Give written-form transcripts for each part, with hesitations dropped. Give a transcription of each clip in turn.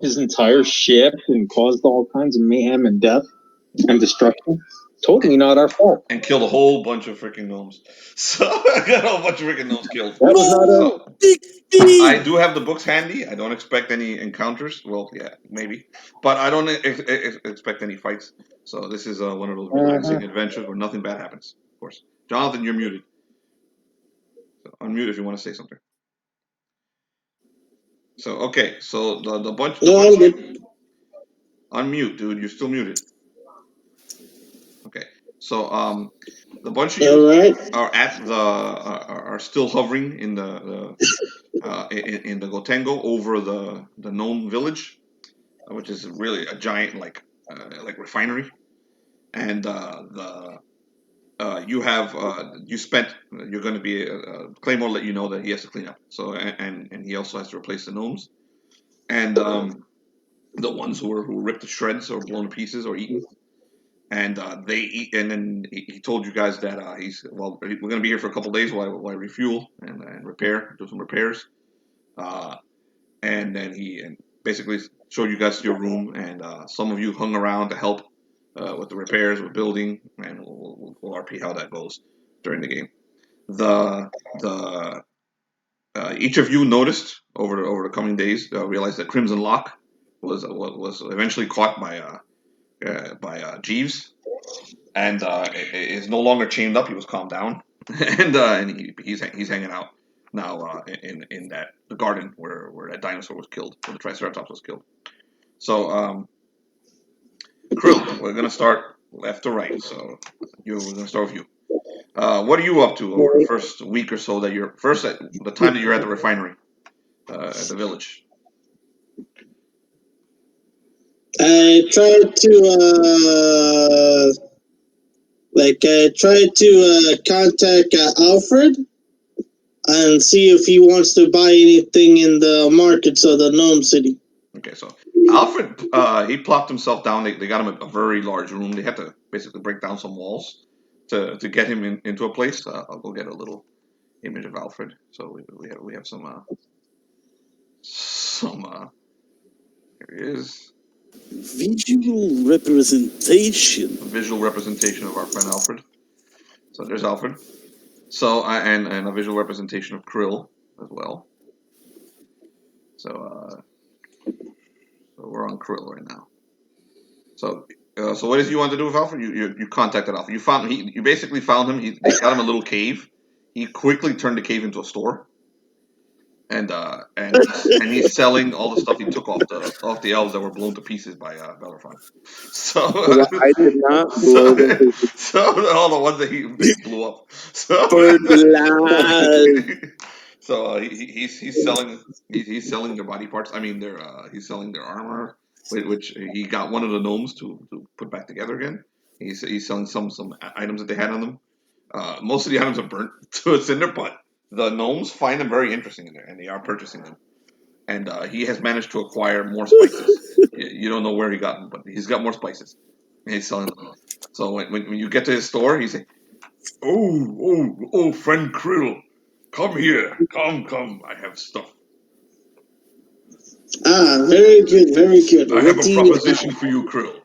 his entire ship and caused all kinds of mayhem and death and destruction. Totally not our fault. And killed a whole bunch of freaking gnomes. So I got a whole bunch of freaking gnomes killed. That was not our. So I do have the books handy. I don't expect any encounters. Well, yeah, maybe, but I don't expect any fights. So this is one of those relaxing adventures where nothing bad happens. Of course, Jonathan, you're muted. So unmute if you want to say something. So okay, so the bunch. Unmute, dude. You're still muted. Okay, so the bunch of you are at the are still hovering in the Gotengo over the gnome village, which is really a giant like refinery, and you have you spent you're going to be Claymore let you know that he has to clean up. So and he also has to replace the gnomes and the ones who ripped to shreds or blown to pieces or eaten. And they eat, and then he told you guys that we're going to be here for a couple days while I refuel and do some repairs. And then he basically showed you guys your room, and some of you hung around to help with the repairs, with building, and we'll RP how that goes during the game. The each of you noticed over the coming days, realized that Crimson Lock was eventually caught by Jeeves, and is no longer chained up. He was calmed down, and he's hanging out now in the garden where that dinosaur was killed, where the Triceratops was killed. So Krill, we're gonna start left to right. So we're gonna start with you. What are you up to over the first week or so that you're the time that you're at the refinery, at the village? I tried to contact Alfred and see if he wants to buy anything in the markets of the Gnome City. Okay, so Alfred, he plopped himself down. They got him a very large room. They had to basically break down some walls to get him into a place. I'll go get a little image of Alfred. So we have some here he is. Visual representation. A visual representation of our friend Alfred. So there's Alfred. So and a visual representation of Krill as well. So we're on Krill right now. So what is it you want to do with Alfred? You contacted Alfred. You basically found him. They got him a little cave. He quickly turned the cave into a store. And he's selling all the stuff he took off the elves that were blown to pieces by Bellerophon. So I did not blow them. So all the ones that he blew up. So so he's selling their body parts. I mean, he's selling their armor, which he got one of the gnomes to put back together again. He's selling some items that they had on them. Most of the items are burnt to a cinder, but the gnomes find them very interesting in there, and they are purchasing them. And he has managed to acquire more spices. You don't know where he got them, but he's got more spices. And he's selling them. So when you get to his store, he's like, oh, friend Krill, come here. Come. I have stuff. Very good, very good. I have a proposition for you, Krill.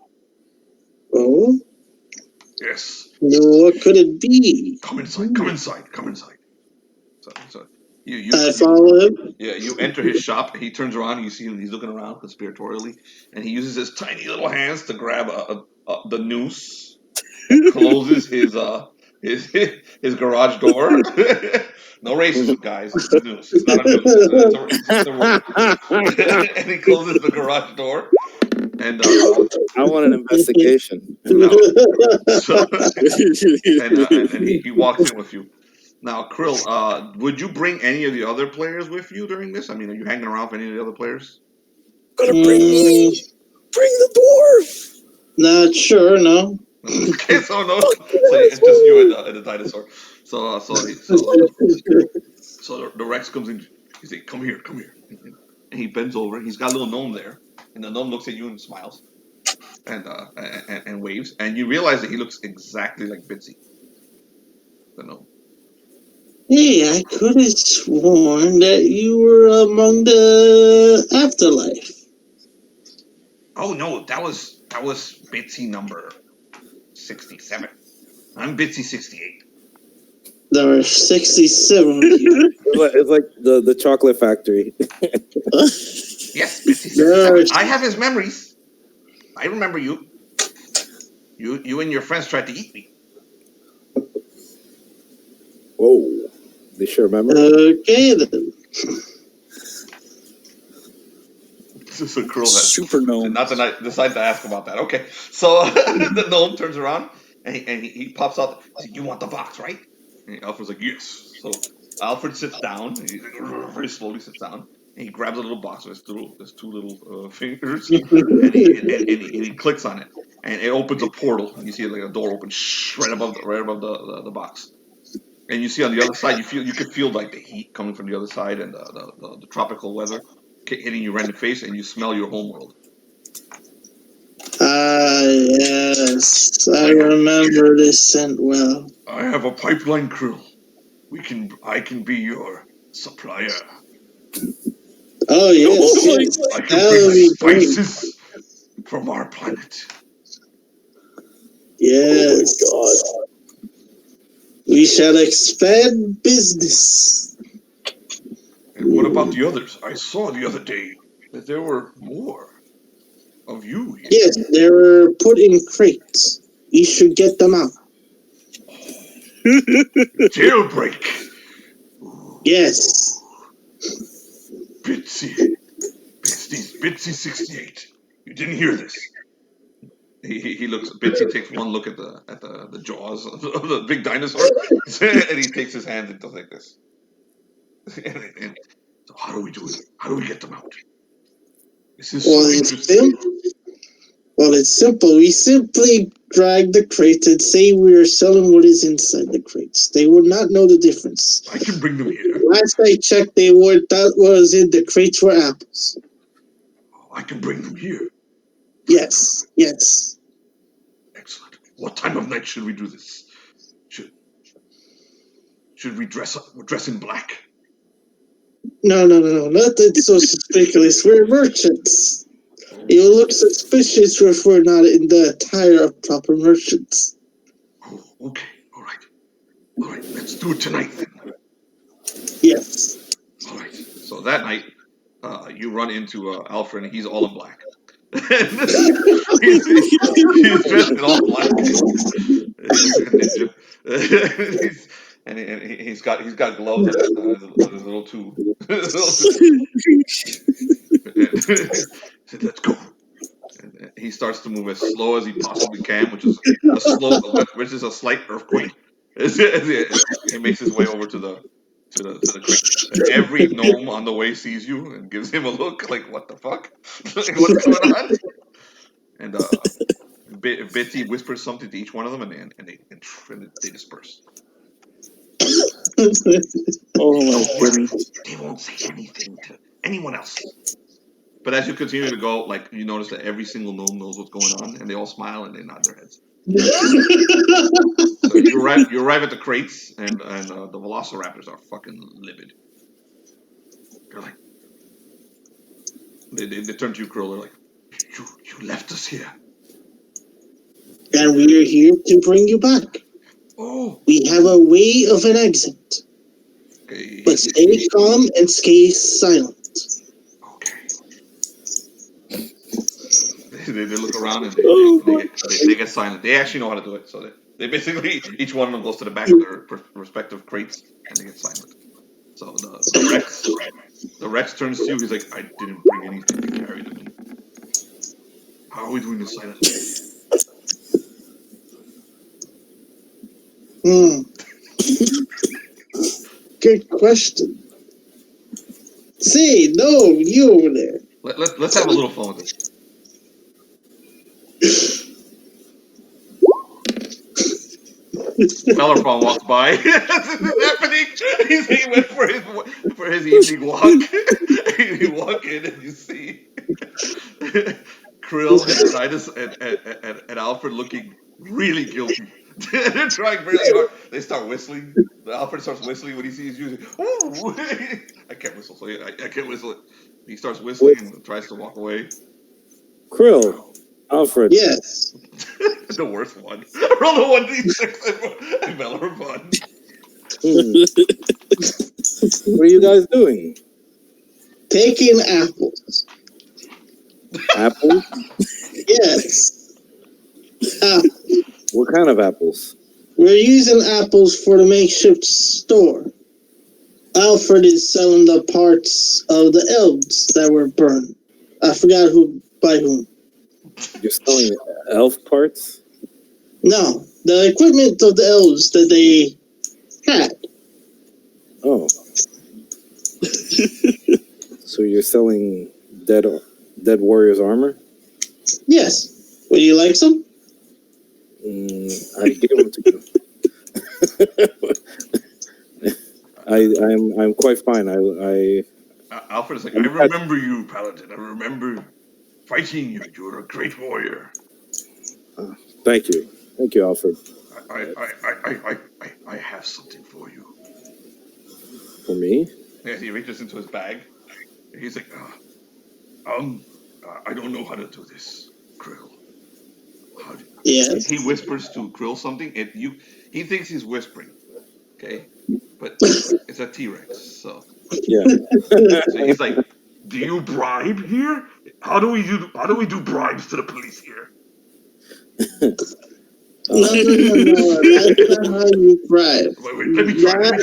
Oh? Yes. What could it be? Come inside. So I follow him. Yeah, you enter his shop. He turns around. And you see him. He's looking around conspiratorially, and he uses his tiny little hands to grab the noose. And closes his garage door. No racism, guys. It's a noose. It's not a noose. It's just a rope. And he closes the garage door. And I want an investigation. and he walks in with you. Now, Krill, would you bring any of the other players with you during this? I mean, are you hanging around with any of the other players? Gonna bring me. Bring the dwarf. Not sure, no. Okay, so no, so it's just you and the dinosaur. So the Rex comes in. He's like, "Come here," and he bends over. He's got a little gnome there, and the gnome looks at you and smiles, and waves, and you realize that he looks exactly like Bitsy, the gnome. Hey, I could have sworn that you were among the afterlife. Oh no, that was Bitsy number 67. I'm Bitsy 68. There are 67 of you. It's like the chocolate factory. Yes, Bitsy There 67. are I have his memories. I remember you. You and your friends tried to eat me. Whoa. They sure remember? Okay then. So Krill has Super gnome. not to decide to ask about that. Okay, so the gnome turns around and he pops out. He's like, "You want the box, right?" And Alfred's like, "Yes." So Alfred sits down. And he very slowly sits down and he grabs a little box with his two little fingers and he clicks on it and it opens a portal. And you see like a door open right above the box. And you see on the other side, you can feel like the heat coming from the other side and the tropical weather hitting you right in the face, and you smell your homeworld. Ah, yes. I remember this scent well. I have a pipeline crew. I can be your supplier. Oh, yes. Oh my yes. I That can would bring be great. spices from our planet. Yes. Oh my We shall expand business. And what about the others? I saw the other day that there were more of you here. Yes, they were put in crates. You should get them out. Jailbreak. Yes. Bitsy 68. You didn't hear this. He looks. Bitsy takes one look at the jaws of the big dinosaur, and he takes his hand and does like this. And so how do we do it? How do we get them out? This is Well, so it's interesting. it's simple. We simply drag the crates and say we are selling what is inside the crates. They would not know the difference. I can bring them here. Last I checked, they were that was in the crates were apples. I can bring them here. Yes, yes. Excellent. What time of night should we do this? Should we dress in black? No, nothing so suspicious. We're merchants. It will look suspicious if we're not in the attire of proper merchants. Oh, okay. All right. Let's do it tonight then. Yes. All right. So that night, you run into Alfred, and he's all in black. he's dressed in all black. He's like a ninja. He's got gloves on his little two. Said, "Let's go." And he starts to move as slow as he possibly can, which is a slight earthquake. He makes his way over to the crate. And every gnome on the way sees you and gives him a look like, "What the fuck? Like, what's going on?" And Bitsy whispers something to each one of them, and they disperse. Oh my goodness. They won't say anything to anyone else. But as you continue to go, like you notice that every single gnome knows what's going on, and they all smile and they nod their heads. So you arrive at the crates, and the velociraptors are fucking livid. They're like, they turn to you, Krill. They're like, you left us here. And we are here to bring you back. Oh, We have a way of an exit. okay. But stay calm and stay silent. Okay. They look around and they get silent. They actually know how to do it, so they basically each one of them goes to the back of their respective crates and they get silent. So the Rex turns to you. He's like, "I didn't bring anything to carry to me. How are we doing this silently?" Good question. Say, no, you over there. Let's have a little fun with this. Bellerfon walks by. This is happening. He went for his evening walk. You walk in and you see Krill and Titus and Alfred looking really guilty. They're trying really hard. They start whistling. Alfred starts whistling when he sees you. Ooh. I can't whistle, so I can't whistle it. He starts whistling and tries to walk away. Krill, Alfred. Yes. The worst one. Roll a 1d6 and Bellerophon. What are you guys doing? Taking apples. Apples? Yes. Apples. What kind of apples? We're using apples for the makeshift store. Alfred is selling the parts of the elves that were burned. I forgot who by whom. You're selling elf parts? No, the equipment of the elves that they had. Oh. So you're selling dead warriors' armor? Yes. Would you like some? I gave them to you. I'm quite fine. Alfred is like, I remember you, Paladin. I remember fighting you. You were a great warrior. Thank you, Alfred. I have something for you. For me? Yeah, he reaches into his bag. He's like, I don't know how to do this, Krill. Yes. He whispers to Krill something. He thinks he's whispering, okay? But it's a T-Rex, so. Yeah. So he's like, do you bribe here? How do we do bribes to the police here? No. That's not how you bribe. Wait, let me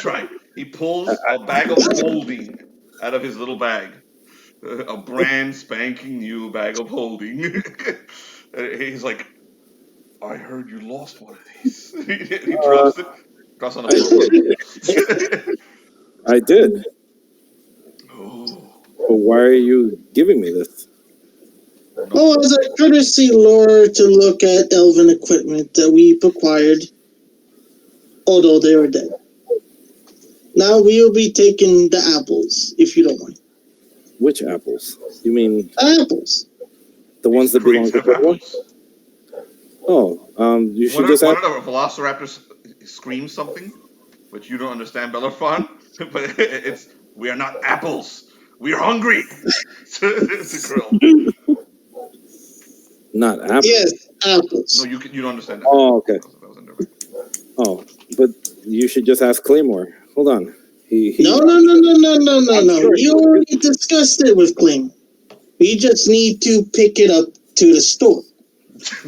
try. He pulls a bag of holding out of his little bag. A brand spanking new bag of holding. He's like, I heard you lost one of these. He drops on the floor. I did. Oh. But why are you giving me this? Oh, as a courtesy lure to look at elven equipment that we've acquired, although they are dead. Now we will be taking the apples, if you don't mind. Which apples? You mean Apples. the ones that belong to everyone? Oh, you should just one of the velociraptors screams something, which you don't understand, Bellerophon. But we are not apples. We are hungry. It's a Krill. Not apples. Yes, apples. No, you don't understand that. Oh, okay. That was under. Oh, but you should just ask Claymore. Hold on. No. We already discussed it with Kling. We just need to pick it up to the store.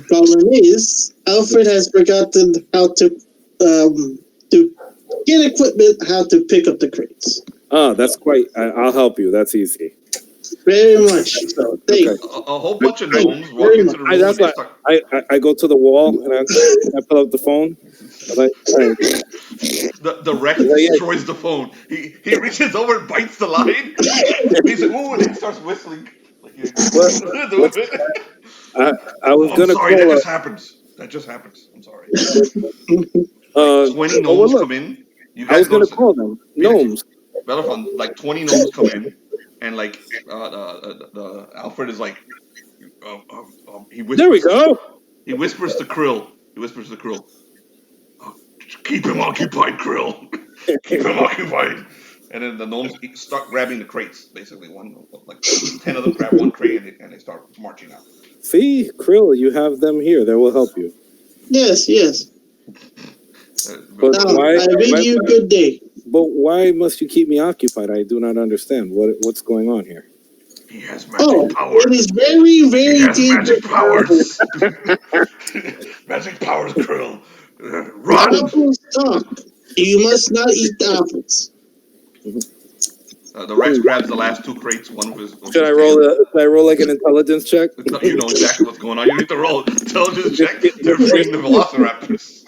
Problem is, Alfred has forgotten how to get equipment, how to pick up the crates. Oh, that's quite. I'll help you. That's easy. Very much so. Thank you. A whole bunch of gnomes walk into the room. That's why I go to the wall and I pull up the phone. The Rex destroys the phone. He reaches over and bites the line. He's like, ooh, and he starts whistling. I was gonna sorry, call that just happens. I'm sorry. 20 20 gnomes come in. You guys I was gonna call them gnomes. Bellerophon, like 20 gnomes come in, and like the Alfred is like, he whispers. There we go. He whispers to Krill. Keep him occupied, Krill. Keep him occupied. And then the gnomes start grabbing the crates. Basically, 10 of them grab one crate and they start marching out. See, Krill, you have them here. They will help you. Yes. But Now, why? I bid you good day. But why must you keep me occupied? I do not understand. What's going on here? He has magic powers. It is very, very dangerous. Magic powers. Magic powers, Krill. Run! Apples talk. You must not eat the apples. The Rex grabs the last two crates. One of his. Should I roll like an intelligence check? No, you know exactly what's going on. You need to roll intelligence check. They're freeing the velociraptors.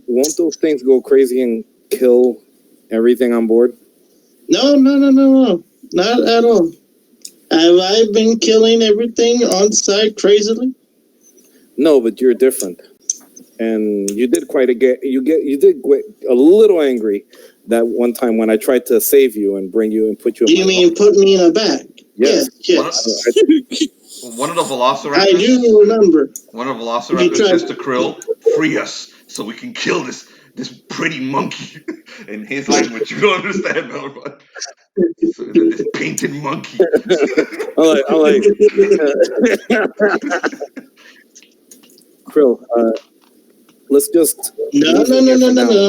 Won't those things go crazy and kill everything on board? No. Not at all. Have I been killing everything on site crazily? No, but you're different. And you did get a little angry that one time when I tried to save you and bring you and put you in You mean put me in a bag? Yes. One of the velociraptors. I do remember. One of the velociraptors says to Krill, "Free us so we can kill this this pretty monkey. In his language, you don't understand, but this painted monkey. I'm like, Krill, let's just No.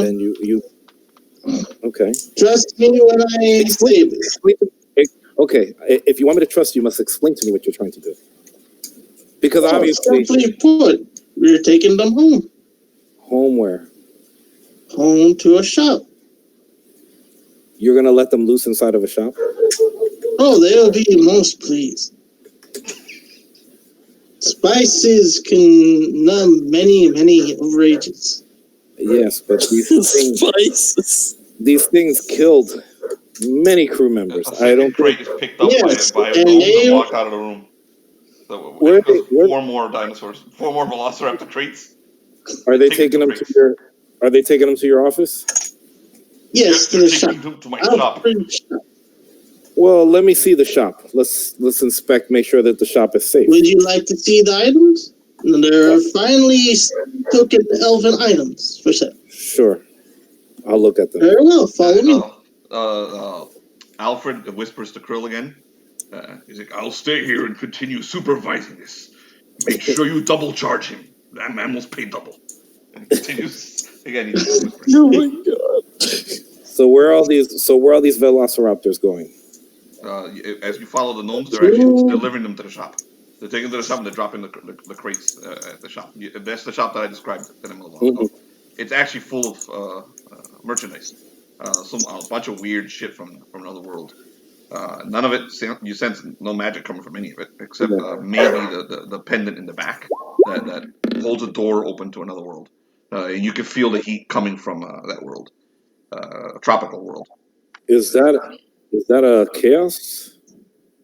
and you okay. Trust me when I say this. Okay, if you want me to trust you, must explain to me what you're trying to do. Because obviously, simply put, we're taking them home. Home where? Home to a shop. You're gonna let them loose inside of a shop? Oh, they'll be most pleased. Spices can numb many overages. Yes, but these things killed many crew members. I don't crate is picked up by and wolves they and walk out of the room. So Where- four more dinosaurs, 4 more velociraptor crates. Are they taking them to your? Are they taking them to your office? Yes, to the shop. To my shop. Well, let me see the shop. Let's inspect, make sure that the shop is safe. Would you like to see the items? There are finally token elven items for sale. Sure, I'll look at them. Very well, follow me. Alfred whispers to Krill again. He's like, I'll stay here and continue supervising this. Make sure you double charge him. That man must pay double. And he continues again. He just whispers. Oh my god! So where are all these velociraptors going? As you follow the gnomes, they're actually delivering them to the shop. They're taking them to the shop and they're dropping the crates at the shop. That's the shop that I described a minute ago. Mm-hmm. It's actually full of merchandise. A bunch of weird shit from another world. None of it, you sense no magic coming from any of it, except maybe the pendant in the back that holds a door open to another world. You can feel the heat coming from that world, a tropical world. Is that a chaos?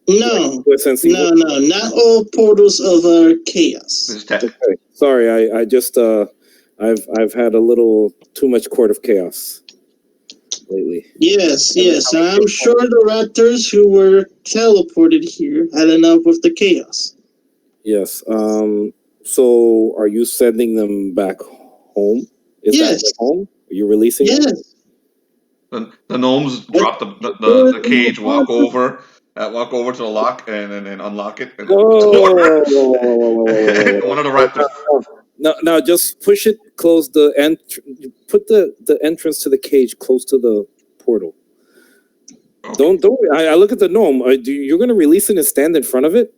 No, not all portals are chaos. This is tech. Okay. Sorry, I just I've had a little too much court of chaos lately. Yes. I'm sure the raptors who were teleported here had enough of the chaos. Yes. So are you sending them back home? Is that their home? Are you releasing them? Yes. The gnomes drop the cage, walk over to the lock, and then unlock it. And open the door. One of the raptors. No, just push it. Close the put the entrance to the cage close to the portal. Okay. Don't. I look at the gnome. You're going to release it and stand in front of it?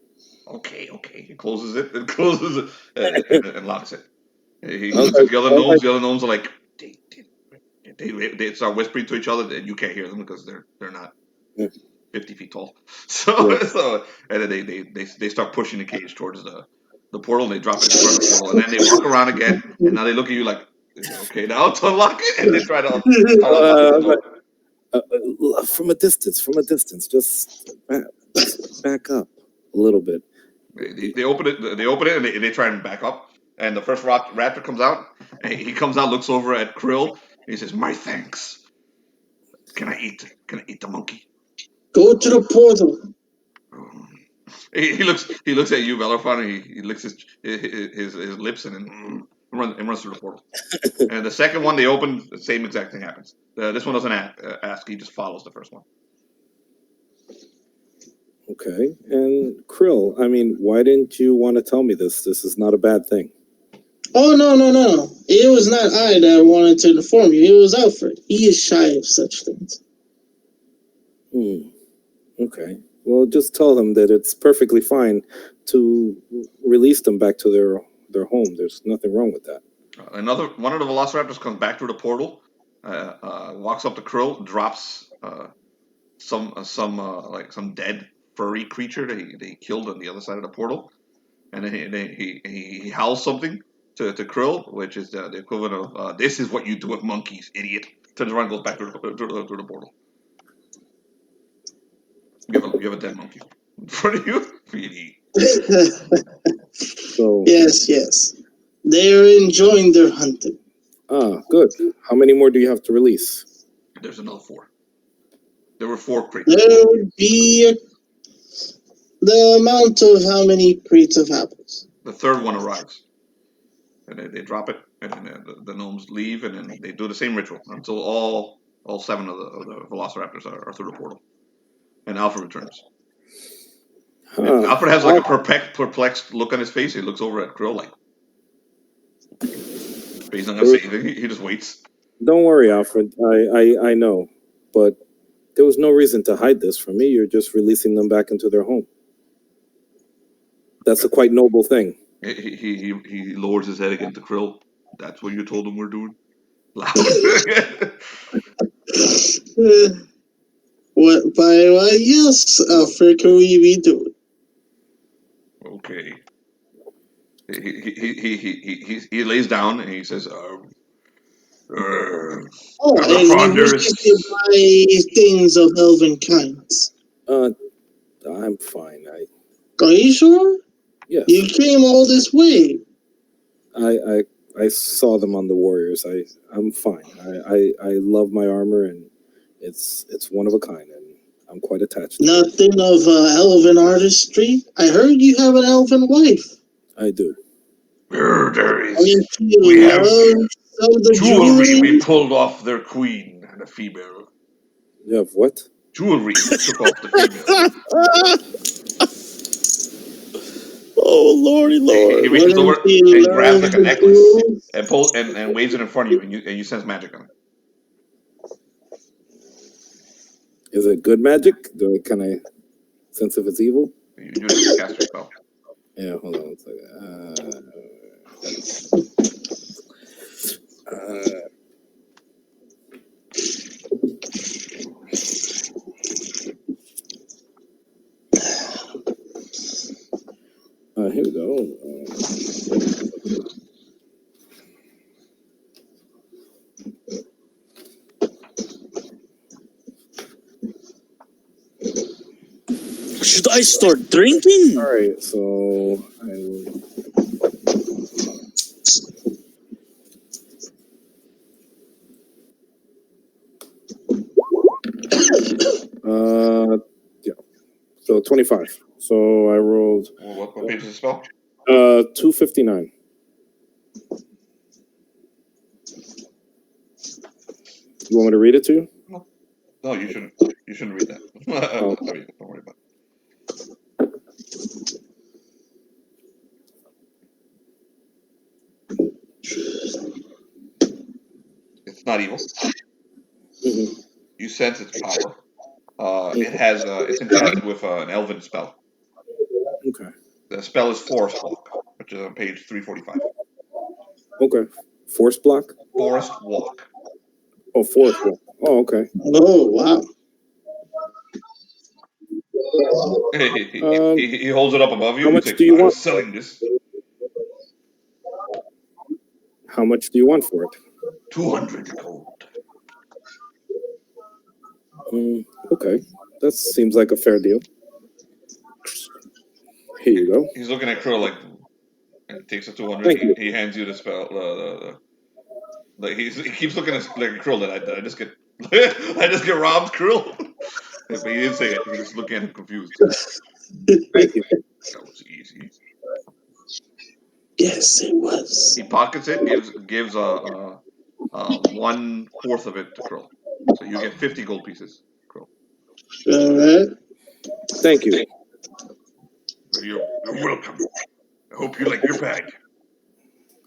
Okay. He closes it and locks it. He looks at the other gnomes. The other gnomes are like, they start whispering to each other, and you can't hear them because they're not 50 feet tall. So and then they start pushing the cage towards the portal, and they drop it in front of the portal, and then they walk around again, and now they look at you like, okay, now to unlock it, and they try to unlock the door. From a distance, just back up a little bit. They open it, and they try and back up, and the first raptor comes out, and he comes out, looks over at Krill, and he says, "My thanks. Can I eat the monkey?" Go to the portal. He looks at you, Bellerophon, and he licks his lips and then runs through the portal. And the second one they open, the same exact thing happens. This one doesn't ask; he just follows the first one. Okay, and Krill, I mean, why didn't you want to tell me this? This is not a bad thing. Oh, no. It was not I that wanted to inform you. It was Alfred. He is shy of such things. Okay. Well, just tell them that it's perfectly fine to release them back to their home. There's nothing wrong with that. One of the velociraptors comes back through the portal, walks up to Krill, drops some dead furry creature that he killed on the other side of the portal, and then he howls something to Krill, which is the equivalent of "This is what you do with monkeys, idiot." Turns around, and goes back through the portal. You have a dead monkey in front of you for you to eat. So Yes. They are enjoying their hunting. Good. How many more do you have to release? There's another 4. There were 4 crates. There would be the amount of how many crates of apples. The third one arrives, and they drop it, the gnomes leave, and then they do the same ritual until all 7 of the velociraptors are through the portal, and Alfred returns. And Alfred has like a perplexed look on his face. He looks over at Krill like, but he's not gonna say anything. He just waits. Don't worry, Alfred. I know, but there was no reason to hide this from me. You're just releasing them back into their home. That's a quite noble thing. He lowers his head again to Krill. That's what you told him we're doing. Loud. Why, yes, Alfred, can we be doing? Okay. He lays down and he says, and he wishes to buy things of elven kinds. I'm fine. Are you sure? Yes. You came all this way. I saw them on the warriors. I'm fine. I love my armor, and it's one of a kind, and I'm quite attached to it. Nothing of elven artistry? I heard you have an elven wife. I do. There is. We have the jewelry. We pulled off their queen and a female. You have what? Jewelry. We took off the female. Oh, Lordy Lord. He reaches over and grabs like a necklace and waves it in front of you, and you sense magic on it. Is it good magic? Can I sense if it's evil? You just cast your spell. Yeah, hold on one second. Here we go. Should I start drinking? All right, so I will. Yeah. So 25. So I rolled. What page is the spell? 259. You want me to read it to you? No, you shouldn't. You shouldn't read that. Oh. Don't worry about it. It's not evil. Mm-hmm. You sense its power. It's enchanted with an elven spell. Okay. The spell is Forest Walk, which is on page 345. Okay. Forest block? Forest Walk. Oh, Forest Walk. Oh, okay. Oh, wow. He holds it up above you. How much do you want? Selling this. How much do you want for it? 200 gold. Okay. That seems like a fair deal. Here you go. He's looking at Krill like, and he takes the 200. Thank you. He hands you the spell. He keeps looking at Krill. Did I just get I just get robbed, Krill? But he didn't say it. He was looking at him confused. Thank you. That was easy. Yes, it was. He pockets it. Gives 1/4 of it to Krill. So you get 50 gold pieces, Krill. All right. Thank you. You're welcome. I hope you like your bag.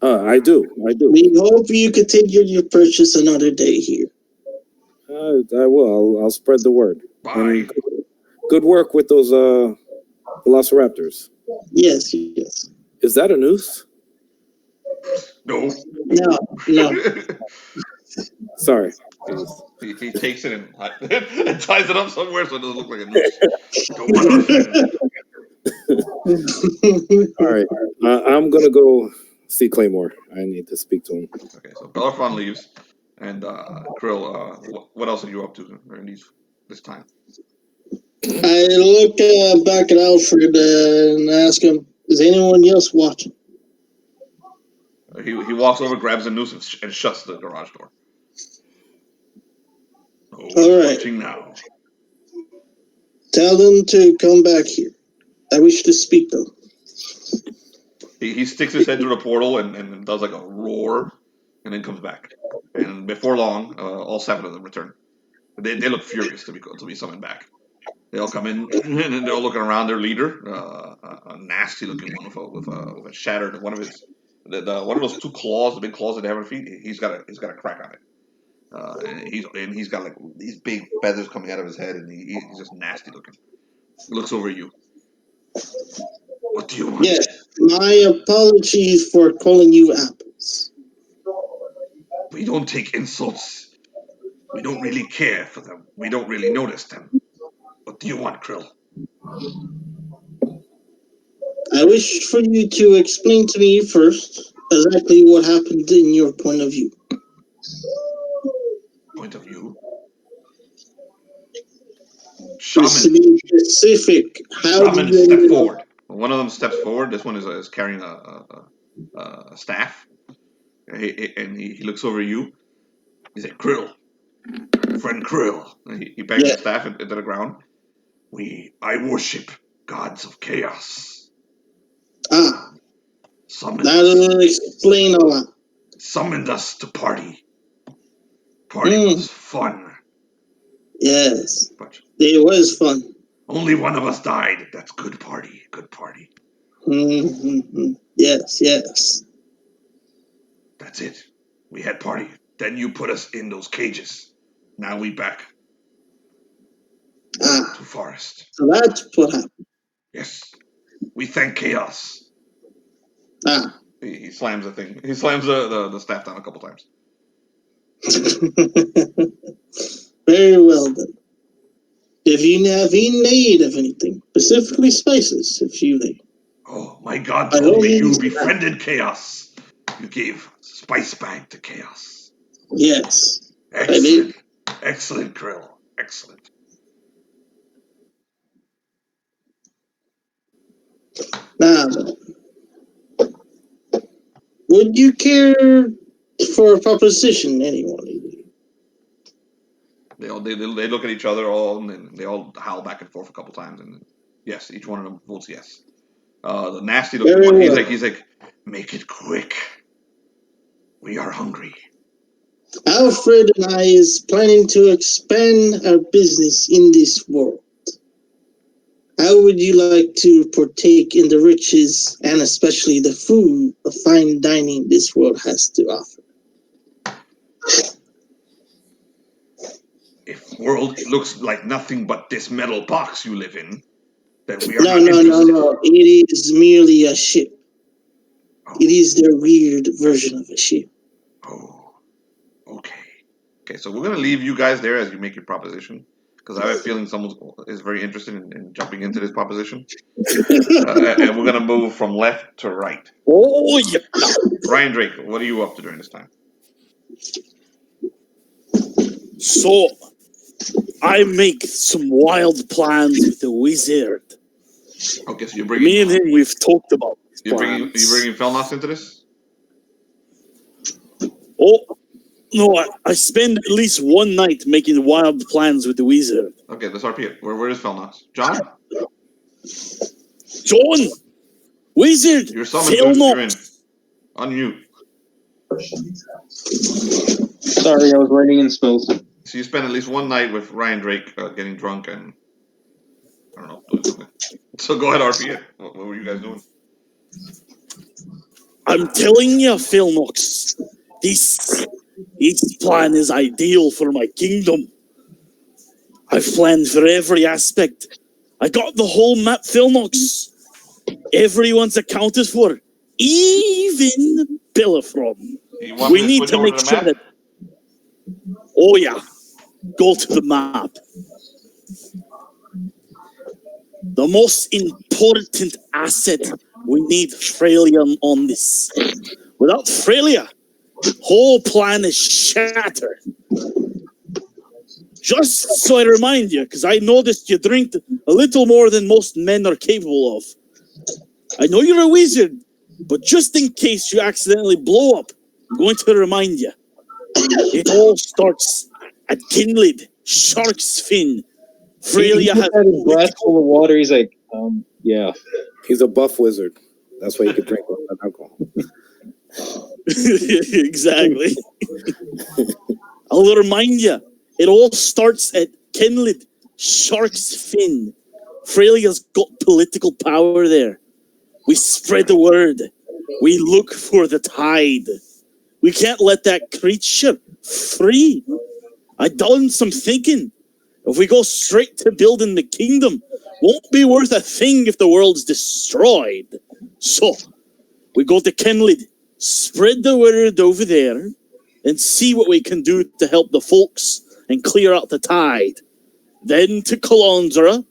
I do. We hope you continue your purchase another day here. I will. I'll spread the word. Bye. And good work with those velociraptors. Yes. Is that a noose? No. Sorry. He takes it and ties it up somewhere so it doesn't look like a noose. Don't want to offend. All right. I'm going to go see Claymore. I need to speak to him. Okay, so Bellerophon leaves. And Krill, what else are you up to during this time? I look back at Alfred and ask him, is anyone else watching? He walks over, grabs a noose, and shuts the garage door. All right. Watching now. Tell them to come back here. I wish to speak to them. He sticks his head through the portal and does like a roar. and then comes back. And before long, all 7 of them return. They look furious to be summoned back. They all come in and they're all looking around their leader, a nasty looking one with a shattered one of his one of those 2 claws, the big claws that they have on their feet. He's got a crack on it. And he's got like these big feathers coming out of his head, and he's just nasty looking. He looks over at you. What do you want? Yes, my apologies for calling you apples. We don't take insults. We don't really care for them. We don't really notice them. What do you want, Krill? I wish for you to explain to me first exactly what happened in your point of view. Point of view? Just to be specific, how Shaman do you step forward. One of them steps forward. This one is carrying a staff. And he looks over at you. He's like, Krill. Friend Krill. And he bangs the staff into the ground. I worship gods of chaos. That'll explain a lot. Summoned us to party. Party was fun. Yes, but it was fun. Only one of us died. That's good party. Good party. Mm-hmm. Yes. That's it. We had party. Then you put us in those cages. Now we back to forest. So that's what happened. Yes. We thank chaos. He slams the thing. He slams the staff down a couple times. Very well then. If you have any need of anything, specifically spices, if you need. Oh, my God told me you befriended chaos. You gave spice bag to chaos. Yes. Excellent. Excellent, Krill. Excellent. Now, would you care for a proposition, anyone? They look at each other all, and they all howl back and forth a couple times, and yes, each one of them votes yes. The nasty looking one, he's like, make it quick. We are hungry. Alfred and I is planning to expand our business in this world. How would you like to partake in the riches and especially the food of fine dining this world has to offer? If world looks like nothing but this metal box you live in, then we are not interested. No. It is merely a ship. Oh. It is their weird version of a ship. Oh, okay. Okay, so we're going to leave you guys there as you make your proposition, because I have a feeling someone is very interested in jumping into this proposition. And we're going to move from left to right. Oh, yeah. Ryan Drake, what are you up to during this time? So, I make some wild plans with the wizard. Okay, so you're bringing... Me and him, we've talked about these plans. You're bringing Felnox into this? Oh, no, I spend at least one night making wild plans with the wizard. Okay, let's RP it. Where is Felnox? John? John! Wizard! You're summoned. You're in. Unmute. Sorry, I was writing in spells. So you spend at least one night with Ryan Drake getting drunk and... I don't know, doing something. So go ahead, RP it. What were you guys doing? I'm telling you, Felnox, this plan is ideal for my kingdom. I've planned for every aspect. I got the whole map, Felnox. Everyone's accounted for, even Belafrom. We need to make sure that... Oh, yeah. Go to the map. The most important asset, we need Freya on this. Without Freya, whole plan is shattered. Just so I remind you, because I noticed you drink a little more than most men are capable of. I know you're a wizard, but just in case you accidentally blow up, I'm going to remind you. It all starts at Kinlid, Shark's Fin. Freya has a glass full of water. He's like, yeah. He's a buff wizard. That's why he could drink alcohol. Exactly. I'll remind you, it all starts at Kenlid, Shark's Fin. Frelia's got political power there. We spread the word. We look for the tide. We can't let that creature free. I done some thinking. If we go straight to building the kingdom, won't be worth a thing if the world's destroyed. So, we go to Kenlid, spread the word over there, and see what we can do to help the folks and clear out the tide. Then to Kalondra.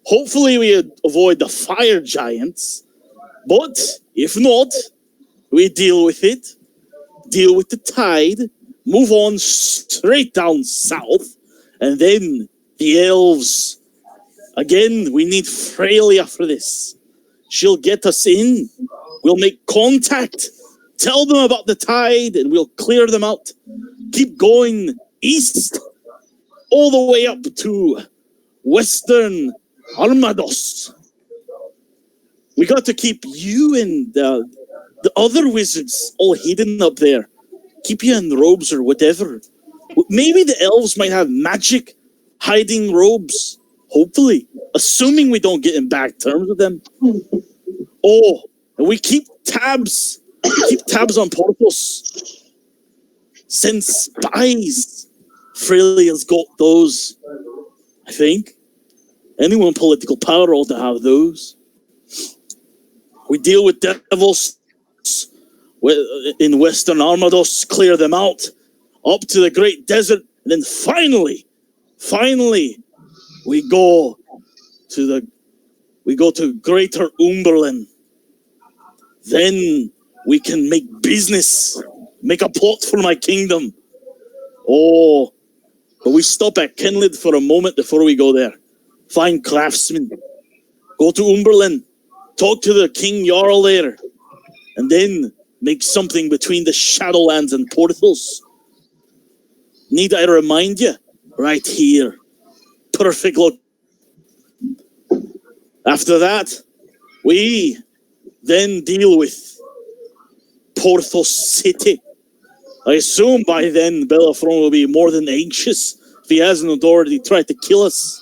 Hopefully we avoid the fire giants. But if not, we deal with it. Deal with the tide. Move on straight down south. And then the elves. Again, we need Freya for this. She'll get us in. We'll make contact. Tell them about the tide and we'll clear them out. Keep going east. All the way up to Western Armados. We got to keep you and the other wizards all hidden up there. Keep you in robes or whatever. Maybe the elves might have magic hiding robes. Hopefully. Assuming we don't get in bad terms with them. Oh, and we keep tabs. We keep tabs on Porthos. Send spies. Frelia's got those, I think. Anyone in political power ought to have those. We deal with devils in Western Armados, clear them out, up to the Great Desert, and then finally, we go to Greater Umberland. Then we can make business, make a plot for my kingdom. Oh, but we stop at Kenlid for a moment before we go there. Find craftsmen. Go to Umberland. Talk to the King Jarl there. And then make something between the Shadowlands and Porthos. Need I remind you? Right here. Perfect look. After that, we then deal with Porthos City. I assume by then Belafron will be more than anxious if he hasn't already tried to kill us.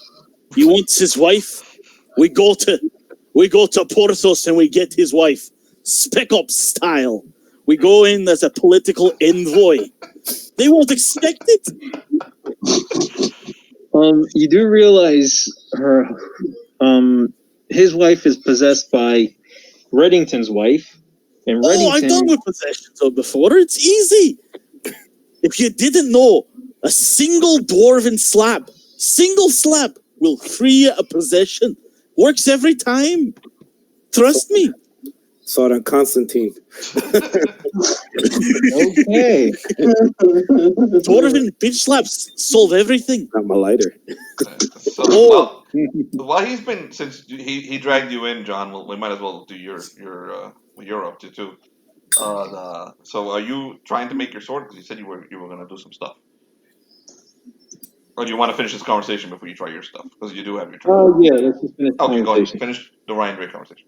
He wants his wife. We go to Porthos and we get his wife. Spec Ops style. We go in as a political envoy. They won't expect it. You do realize his wife is possessed by Reddington's wife. And Reddington... I've done with possessions before. It's easy. If you didn't know, a single dwarven slap will free a possession. Works every time. Trust me. Saw it on Constantine. Okay. Dwarven bitch slaps solve everything. Not my lighter. So, well, he's been, since he dragged you in, John. We might as well do what you're up to too. So are you trying to make your sword? Because you said you were going to do some stuff. Or do you want to finish this conversation before you try your stuff? Because you do have your turn. Oh, yeah, let's just finish the Okay, go ahead. conversation. Finish the Ryan Gray conversation.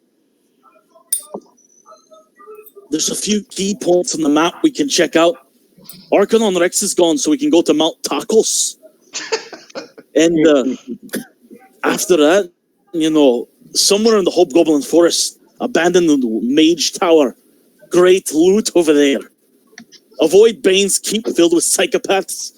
There's a few key points on the map we can check out. Arcanon Rex is gone, so we can go to Mount Tacos. And after that, somewhere in the Hobgoblin Forest, abandoned mage tower. Great loot over there. Avoid Bane's Keep filled with psychopaths.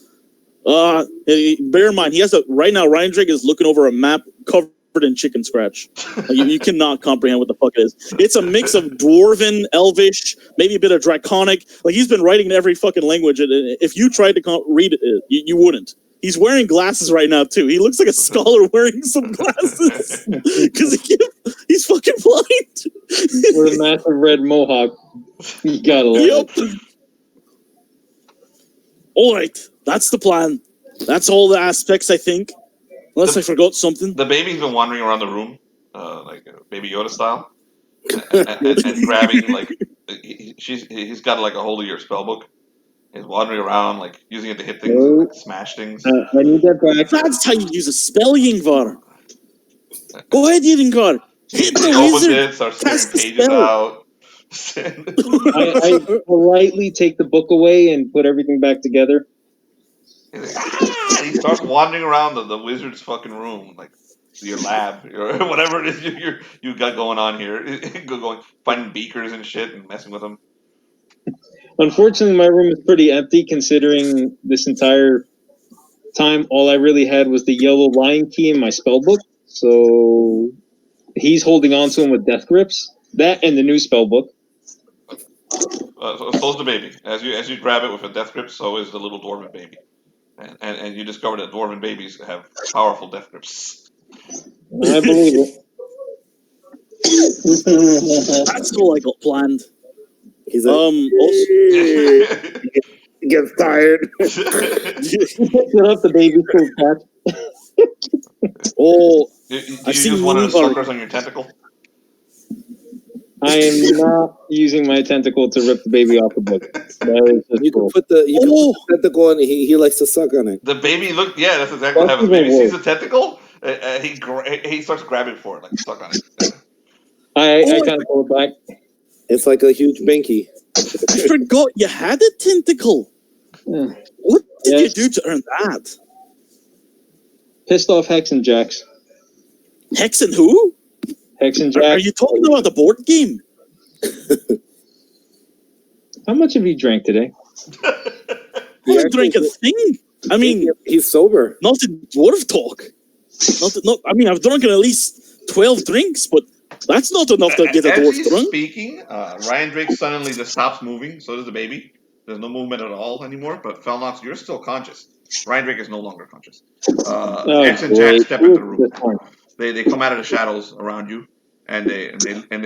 Bear in mind, right now, Ryan Drake is looking over a map covered in chicken scratch. You cannot comprehend what the fuck it is. It's a mix of Dwarven, Elvish, maybe a bit of Draconic. Like, he's been writing in every fucking language. And if you tried to read it, you wouldn't. He's wearing glasses right now, too. He looks like a scholar wearing some glasses. Because he's fucking blind. With a massive red mohawk. You gotta love it. All right. That's the plan. That's all the aspects, I think. Unless I forgot something. The baby's been wandering around the room, like Baby Yoda style, and grabbing, like, he's got like a hold of your spell book. He's wandering around, like, using it to hit things, and, like, smash things. I need that back. That's how you use a spell, Yingvar. Go ahead, Yingvar. Hit the He opens wizard. it, starts tearing Cast the pages spell. out. I politely take the book away and put everything back together. And he starts wandering around the wizard's fucking room, like your lab or whatever it is you got going on here. Going finding beakers and shit and messing with them. Unfortunately, my room is pretty empty considering this entire time all I really had was the yellow lion key in my spell book. So he's holding on to him with death grips. That and the new spell book. So's the baby. As you grab it with a death grip, so is the little dwarven baby. And you discover that dwarven babies have powerful death grips. I believe it. That's all I got planned. He's Also, he gets tired. Pick it up, the baby still catch. oh, Do I've you seen use one of the Moonwind. suckers on your tentacle? I am not using my tentacle to rip the baby off the book. That is just You can cool. put the tentacle on. He likes to suck on it. The baby yeah, that's exactly what happens. The baby sees the tentacle, he starts grabbing for it, like suck on it. I kind of pull it back. It's like a huge binky. I forgot you had a tentacle. Yeah. What did Yes. you do to earn that? Pissed off Hex and Jax. Hex and who? Hex and Are Jax. you talking about the board game? How much have you drank today? I haven't drank a thing. I mean, he's sober. Not in dwarf talk. I mean, I've drunken at least 12 drinks, but that's not enough to get a As dwarf he's drunk. speaking, Ryan Drake suddenly just stops moving. So does the baby. There's no movement at all anymore. But Felnox, you're still conscious. Ryan Drake is no longer conscious. Hex and Jack step into the room. They come out of the shadows around you, and they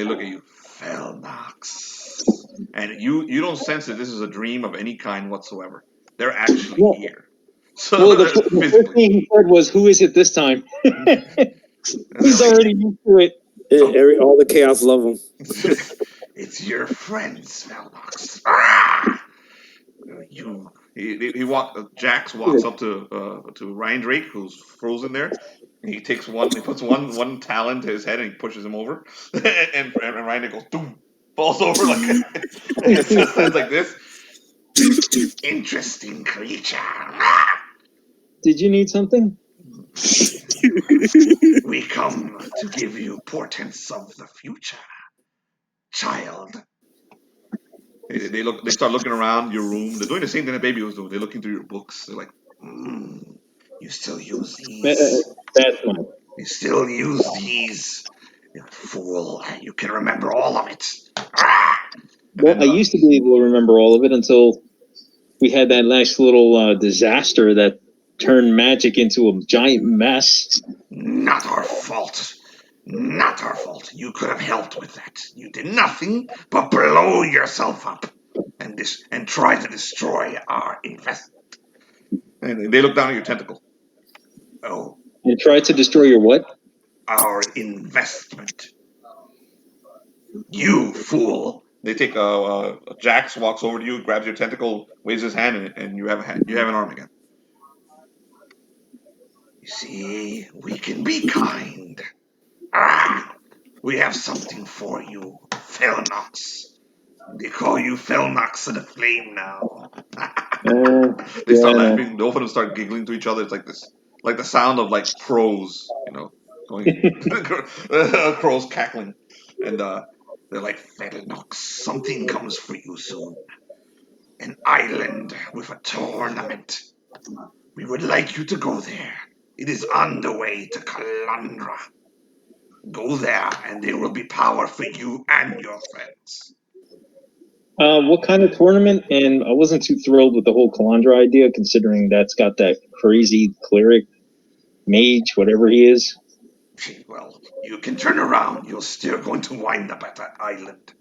look at you. Felnox, and you don't sense that this is a dream of any kind whatsoever. They're actually here. So Well, the first thing he said was, "Who is it this time?" He's already used to it. All the chaos love him. It's your friends, Felnox. Jax walks up to Ryan Drake, who's frozen there. And he puts one talon to his head and he pushes him over, and Ryan Drake goes, boom, falls over like and stands like this. Interesting creature. Did you need something? We come to give you portents of the future, child. They start looking around your room. They're doing the same thing that baby was doing. They're looking through your books. They're like, you still use these? That's mine. You still use these? You fool. You can remember all of it. Well, I used to be able to remember all of it until we had that nice little disaster that turned magic into a giant mess. Not our fault. Not our fault. You could have helped with that. You did nothing but blow yourself up and try to destroy our investment. And they look down at your tentacle. Oh. You tried to destroy your what? Our investment. You fool. They take Jax walks over to you, grabs your tentacle, waves his hand, and you have an arm again. You see, we can be kind. We have something for you, Felnox. They call you Felnox of the Flame now. They start laughing. Both of them start giggling to each other. It's like this, like the sound of like crows, going crows cackling, and they're like, Felnox, something comes for you soon. An island with a tournament. We would like you to go there. It is on the way to Calandra. Go there, and there will be power for you and your friends. What kind of tournament? And I wasn't too thrilled with the whole Calandra idea, considering that's got that crazy cleric, mage, whatever he is. Well, you can turn around. You're still going to wind up at that island.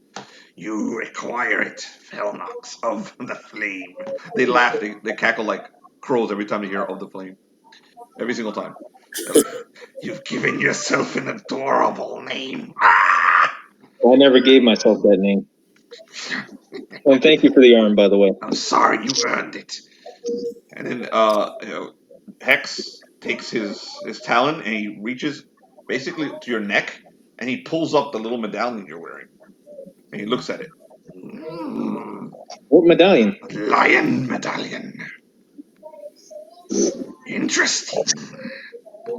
You require it, Felnox of the Flame. They laugh. They cackle like crows every time they hear of the Flame. Every single time. You've given yourself an adorable name. I never gave myself that name. And thank you for the arm, by the way. I'm sorry, you earned it. And then Hex takes his talon and he reaches basically to your neck and he pulls up the little medallion you're wearing. And he looks at it. Mm, What medallion? lion medallion. Interesting.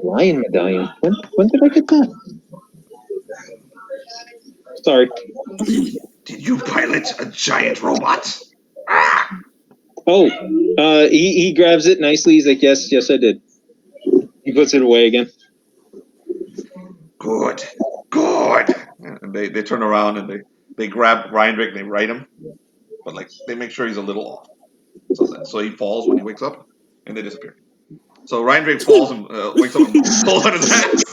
Lion medallion. When did I get that? Sorry. Did you pilot a giant robot? Ah! Oh, he grabs it nicely. He's like, yes, I did. He puts it away again. Good. And they turn around and they grab Ryan Drake and they right him, but like they make sure he's a little off, so he falls when he wakes up, and they disappear. So Ryan Drake falls and wakes up and falls on his ass.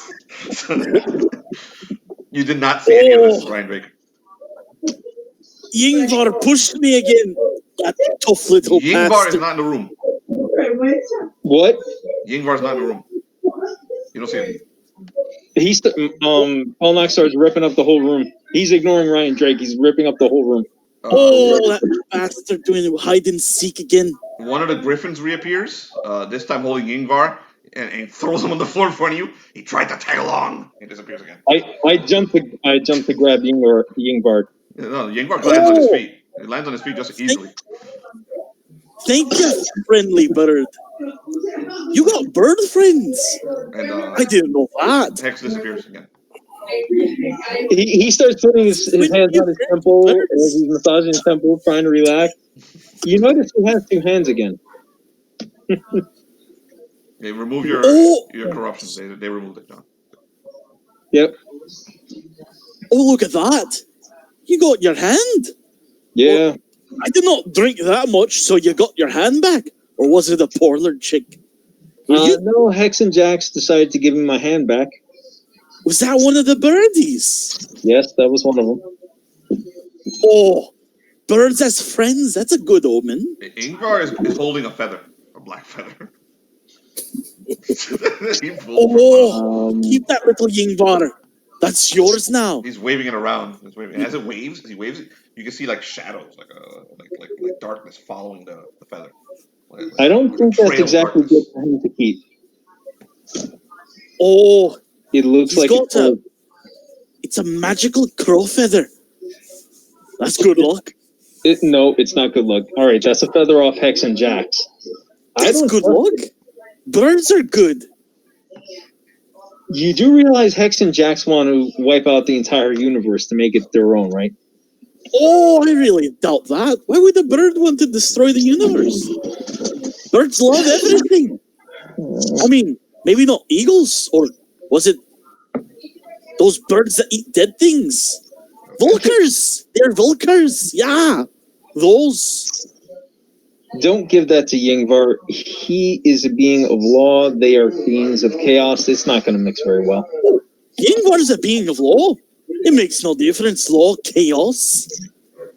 You did not see any of this, Ryan Drake. Yingvar pushed me again. That tough little Yingvar is bastard. not in the room. What? Yingvar's not in the room. You don't see him. He's Polnock starts ripping up the whole room. He's ignoring Ryan Drake. He's ripping up the whole room. That bastard doing hide and seek again. One of the griffins reappears, this time holding Yingvar, and throws him on the floor in front of you. He tried to tag along. He disappears again. I jump to grab Yingvar. No, Yingvar lands on his feet. He lands on his feet just easily. Thank you, friendly bird. You got bird friends. And I didn't know that. Hex disappears again. He starts putting his hands on his temple as he's massaging his temple, trying to relax. You notice he has two hands again. They remove your corruptions. They removed it, John. Yep. Oh, look at that. You got your hand. Yeah. Well, I did not drink that much, so you got your hand back? Or was it a parlor chick? No, Hex and Jax decided to give me my hand back. Was that one of the birdies? Yes, that was one of them. Oh, birds as friends. That's a good omen. Ingvar is holding a feather, a black feather. Keep that little Yingvar. That's yours now. He's waving it around. As it waves, you can see like shadows, like darkness following the feather. I don't think that's exactly good for him to keep. Oh, it looks like it's a magical crow feather. That's good luck. No, it's not good luck. All right, that's a feather off Hex and Jax. That's good luck. Birds are good. You do realize Hex and Jax want to wipe out the entire universe to make it their own, right? Oh, I really doubt that. Why would a bird want to destroy the universe? Birds love everything. I mean, maybe not eagles, or was it those birds that eat dead things? Vultures! They're vultures! Yeah! Those. Don't give that to Yingvar. He is a being of law. They are beings of chaos. It's not going to mix very well. Yingvar is a being of law. It makes no difference. Law, chaos.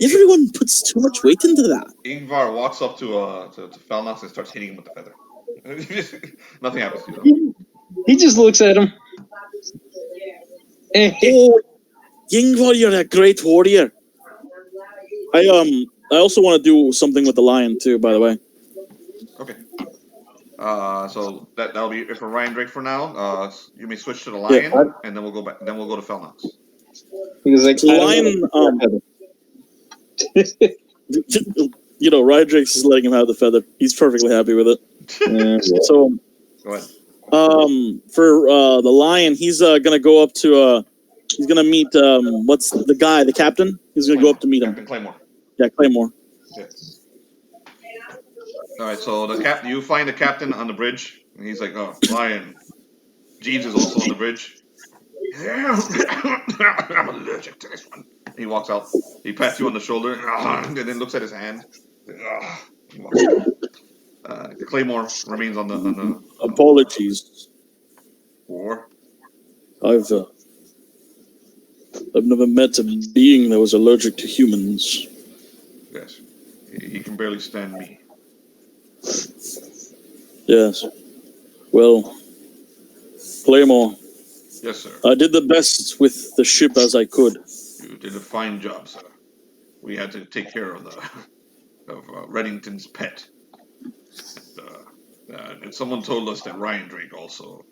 Everyone puts too much weight into that. Ingvar walks up to Felnox and starts hitting him with the feather. Nothing happens to him. He just looks at him. Oh, Yingvar, you're a great warrior. I also want to do something with the lion too, by the way. Okay. So that'll be it for Ryan Drake for now. You may switch to the lion, and then we'll go back. Then we'll go to Felnox. Because like the lion, you know, Ryan Drake's is letting him have the feather. He's perfectly happy with it. So, go ahead. For the lion, he's gonna go up to he's gonna meet what's the guy, the captain? He's gonna go up to meet him. Captain Claymore. Yeah, Claymore. Yeah. All right, so you find the captain on the bridge, and he's like, "Oh, Lion." Jeeves is also on the bridge. I'm allergic to this one. He walks out. He pats you on the shoulder, and then looks at his hand. He walks out. Claymore remains on the. Apologies. Or I've never met a being that was allergic to humans. Yes, he can barely stand me. Yes. Well, Claymore. Yes, sir. I did the best with the ship as I could. You did a fine job, sir. We had to take care of Reddington's pet. And someone told us that Ryan Drake also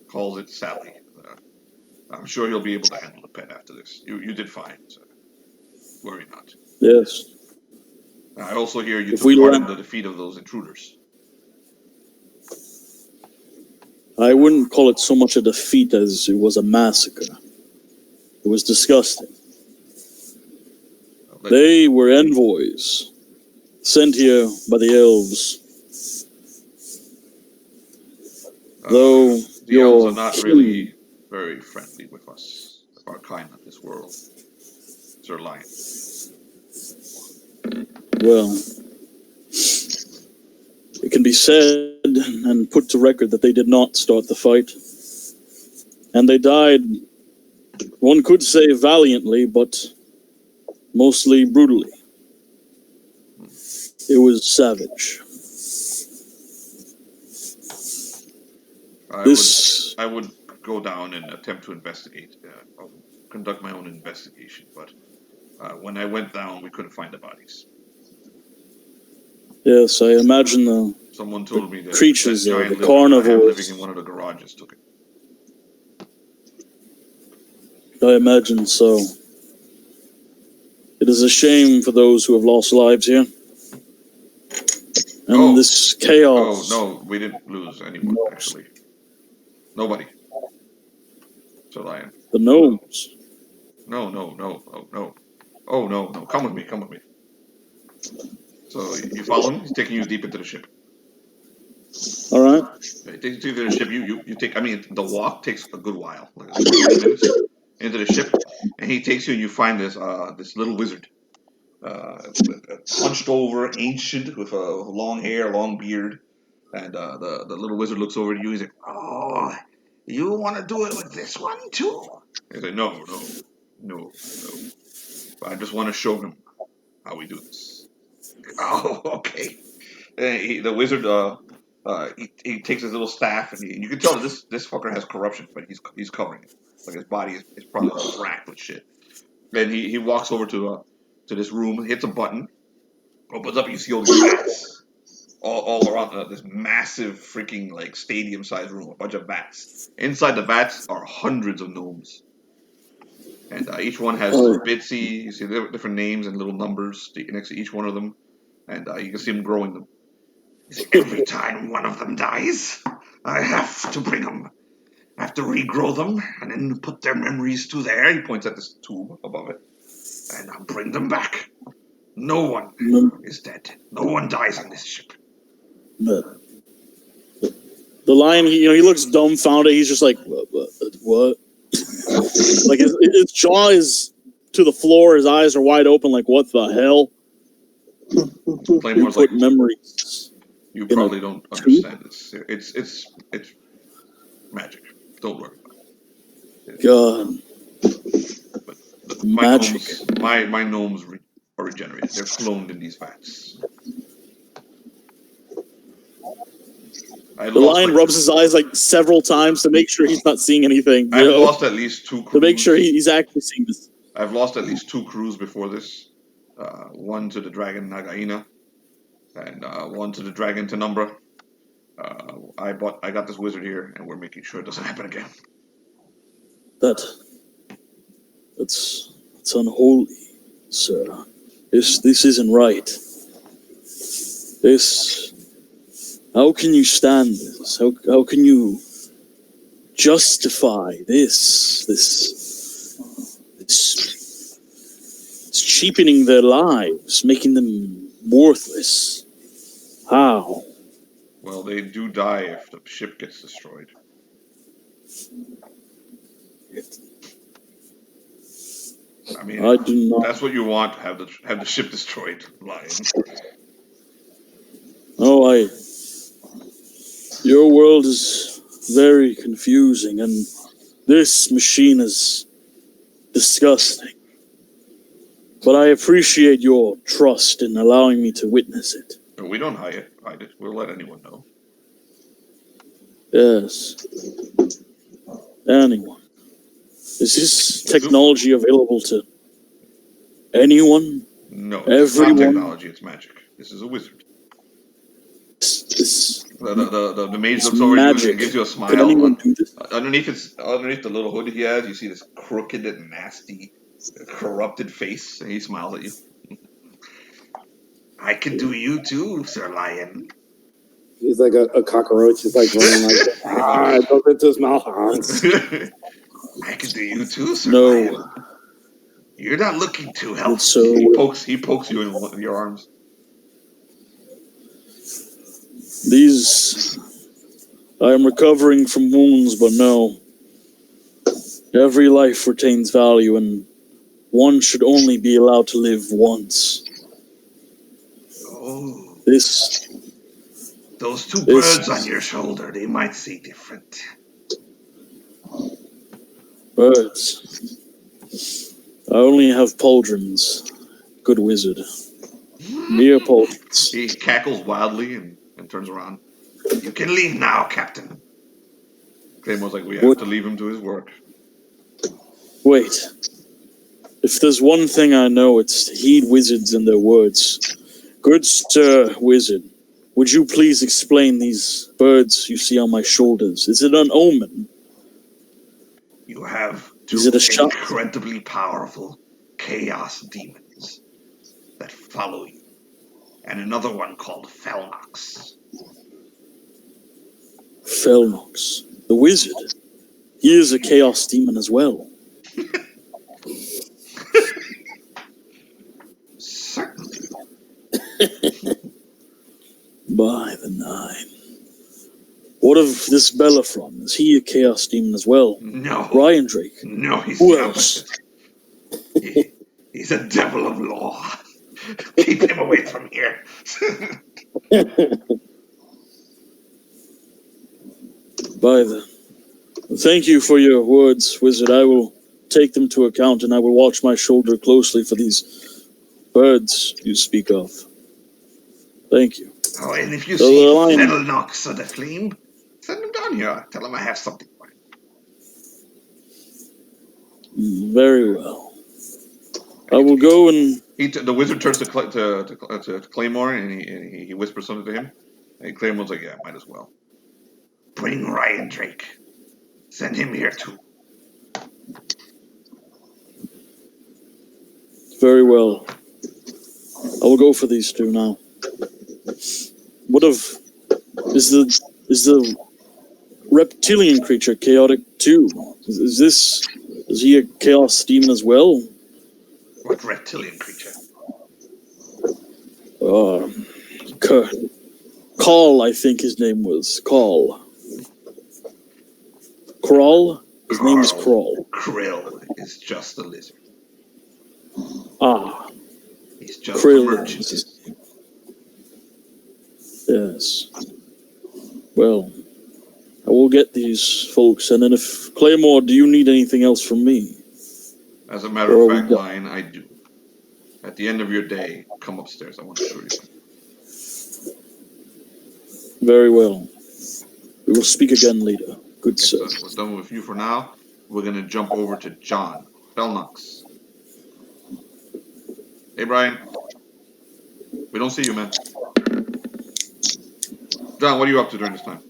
calls it Sally. I'm sure he'll be able to handle the pet after this. You did fine, sir. Worry not. Yes. I also hear you If took we part learn- in the defeat of those intruders. I wouldn't call it so much a defeat as it was a massacre. It was disgusting. They were envoys sent here by the elves. Though the elves your are not king- really very friendly with us, our kind of this world. Sir Lion. Well, it can be said and put to record that they did not start the fight. And they died, one could say valiantly, but mostly brutally. It was savage. I would go down and attempt to investigate. I'll conduct my own investigation, but when I went down, we couldn't find the bodies. Yes, I imagine Someone told me that creatures, that giant the lizard I have carnivores. living in one of the garages took it. I imagine so. It is a shame for those who have lost lives here. And this chaos. Oh, no, we didn't lose anyone, actually. Nobody. Sir Lion. The gnomes. No. Oh, no. Come with me. So, you follow him? He's taking you deep into the ship. All right. He takes you to the ship. You take, I mean, the walk takes a good while. Like 20 minutes into the ship. And he takes you and you find this little wizard. Hunched over, ancient, with long hair, long beard. And the little wizard looks over at you. He's like, "Oh, you want to do it with this one too?" He's like, "No. I just want to show him how we do this." Oh, okay. And the wizard, he takes his little staff, and you can tell this fucker has corruption, but he's covering it. Like his body is probably all racked with shit. Then he walks over to this room, hits a button, opens up, and you see all these bats. All around this massive freaking like stadium-sized room, a bunch of bats. Inside the bats are hundreds of gnomes, and each one has bitsy. You see different names and little numbers next to each one of them, and you can see them growing them. Every time one of them dies, I have to bring them. I have to regrow them and then put their memories to there. He points at this tube above it, and I'll bring them back. No one is dead. No one dies on this ship. But the lion, he looks dumbfounded. He's just like, what? Like his jaw is to the floor. His eyes are wide open. Like, what the hell? Claymore's put like, memories. You probably don't understand this. It's magic. Don't worry about it. God. But Magic. my gnomes are regenerated. They're cloned in these vats. The lion rubs his eyes like several times to make sure he's not seeing anything. I've lost at least 2 crews. To make sure he's actually seeing this. I've lost at least 2 crews before this. One to the dragon Nagaina, and one to the dragon Tenumbra. I got this wizard here, and we're making sure it doesn't happen again. That's unholy, sir. This isn't right. How can you stand this? How can you justify this? It's cheapening their lives, making them worthless. How? Well, they do die if the ship gets destroyed. I mean, I do not. That's what you want, have the ship destroyed, Lion. Oh, your world is very confusing, and this machine is disgusting. But I appreciate your trust in allowing me to witness it. We don't hide it. We'll let anyone know. Yes. Anyone. Is this technology available to anyone? No, everyone? It's not technology, it's magic. This is a wizard. The mage looks over at you and gives you a smile. Can anyone do this? Underneath the little hood he has, you see this crooked, nasty corrupted face, and he smiles at you. I can do you too, Sir Lion. He's like a cockroach. He's like running like it goes into his mouth. I can do you too, Sir No. Lion. You're not looking too healthy. So He pokes you in one of your arms. I am recovering from wounds, but no. Every life retains value, and one should only be allowed to live once. Oh. Those two This- birds on your shoulder, they might see different. Birds. I only have pauldrons. Good wizard. Mere pauldrons. He cackles wildly and turns around. You can leave now, Captain. Claymore's like, we have to leave him to his work. Wait. If there's one thing I know, it's to heed wizards and their words. Good Sir Wizard, would you please explain these birds you see on my shoulders? Is it an omen? You have two Is it a shot? incredibly powerful chaos demons that follow you. And another one called Felnox. Felnox, the wizard. He is a chaos demon as well. Certainly. By the nine. What of this Bellerophon? Is he a chaos demon as well? No. Ryan Drake. No, he's Who the else? opposite. He's a devil of law. Keep him away from here. Thank you for your words, wizard. I will take them to account, and I will watch my shoulder closely for these birds you speak of. Thank you. Oh, and if you see Felnox or the Flame, send him down here. Tell him I have something for him. Very well. I will go and... The wizard turns to Claymore, and he whispers something to him. And Claymore's like, yeah, might as well. Bring Ryan Drake. Send him here too. Very well. I will go for these two now. What of... Is the reptilian creature chaotic too? Is he a chaos demon as well? What reptilian creature? Carl, I think his name was. Carl. Kral? His name is Kral. Krill is just a lizard. Ah. He's just Krill. a merchant. Yes. Well, I will get these folks, and then if Claymore, do you need anything else from me? As a matter of fact, Lion, I do. At the end of your day, come upstairs. I want to show you something. Very well. We will speak again later. Good sir. So we're done with you for now. We're going to jump over to John Felnox. Hey, Brian. We don't see you, man. John, what are you up to during this time?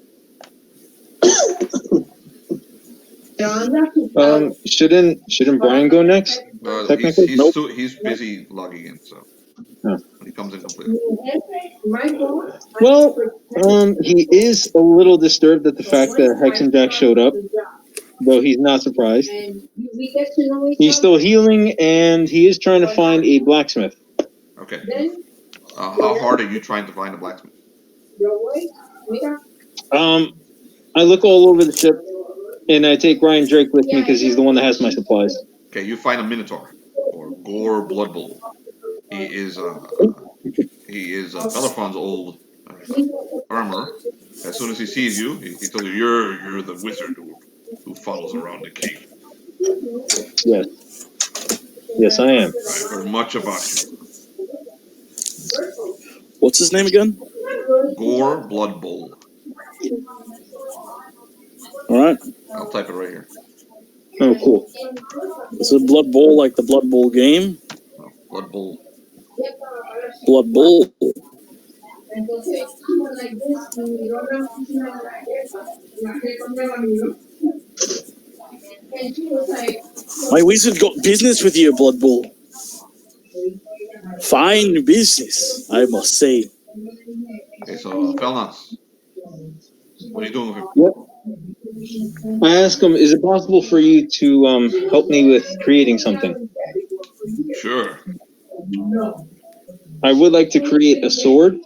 Shouldn't Brian go next? Technically, He's busy logging in, so when he comes in completely. Well, he is a little disturbed at the fact that Hex and Jack showed up, though he's not surprised. He's still healing, and he is trying to find a blacksmith. Okay. How hard are you trying to find a blacksmith? I look all over the ship, and I take Ryan Drake with me because he's the one that has my supplies. Okay, you find a Minotaur, or Gore Blood Bowl. He is Bellerophon's old armor. As soon as he sees you, he tells you, you're the wizard who follows around the cave. Yes, I am. I've heard much about you. What's his name again? Gore Blood Bowl. Alright. I'll type it right here. Oh, cool. Is it Blood Bowl like the Blood Bowl game? No, Blood Bowl. Blood Bowl. My wizard got business with you, Blood Bowl. Fine business, I must say. Okay, so Felnas, what are you doing with him? Yep. I asked him, is it possible for you to help me with creating something? Sure. I would like to create a sword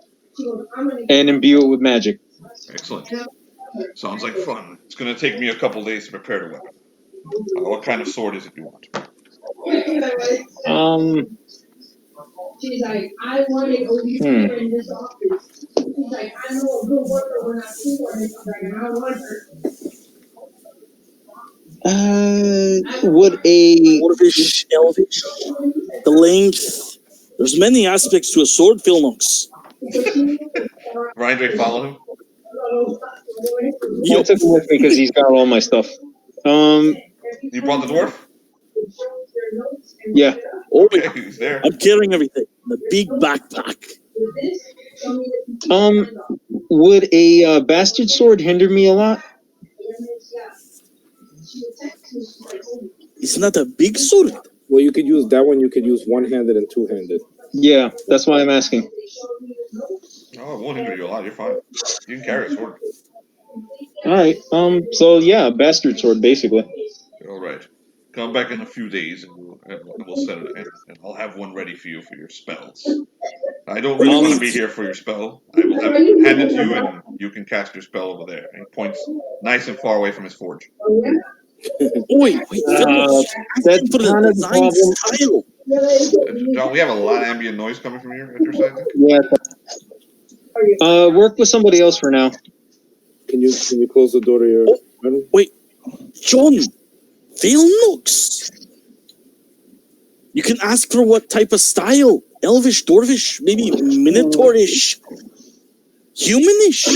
and imbue it with magic. Excellent. Sounds like fun. It's going to take me a couple days to prepare the weapon. What kind of sword is it you want? She's like, I want it over here in this office. She's like, I know a good worker when I see one. And she's like, and I want her. Would a Dwarvish, elvish, the length. There's many aspects to a sword, Philnox. Ryan Drake follow him? I took him with me because he's got all my stuff. You brought the dwarf? Yeah. Oh, Okay, he's there. I'm carrying everything. The big backpack. Would a bastard sword hinder me a lot? It's not a big sword. Well, you could use that one. You could use one-handed and two-handed. Yeah, that's why I'm asking. Oh, it won't hinder you a lot. You're fine. You can carry a sword. All right. So yeah, bastard sword, basically. All right. Come back in a few days and we'll set it, and I'll have one ready for you for your spells. I don't really want to be here for your spell. I will hand it to you, and you can cast your spell over there. And he points nice and far away from his forge. Wait, That's for the kind of the design problem. style. John, we have a lot of ambient noise coming from here at your side, I think. Yeah. Work with somebody else for now. Can you close the door to your bedroom? Wait, John, Philnox. You can ask for what type of style. Elvish, dwarvish, maybe minotaurish, humanish,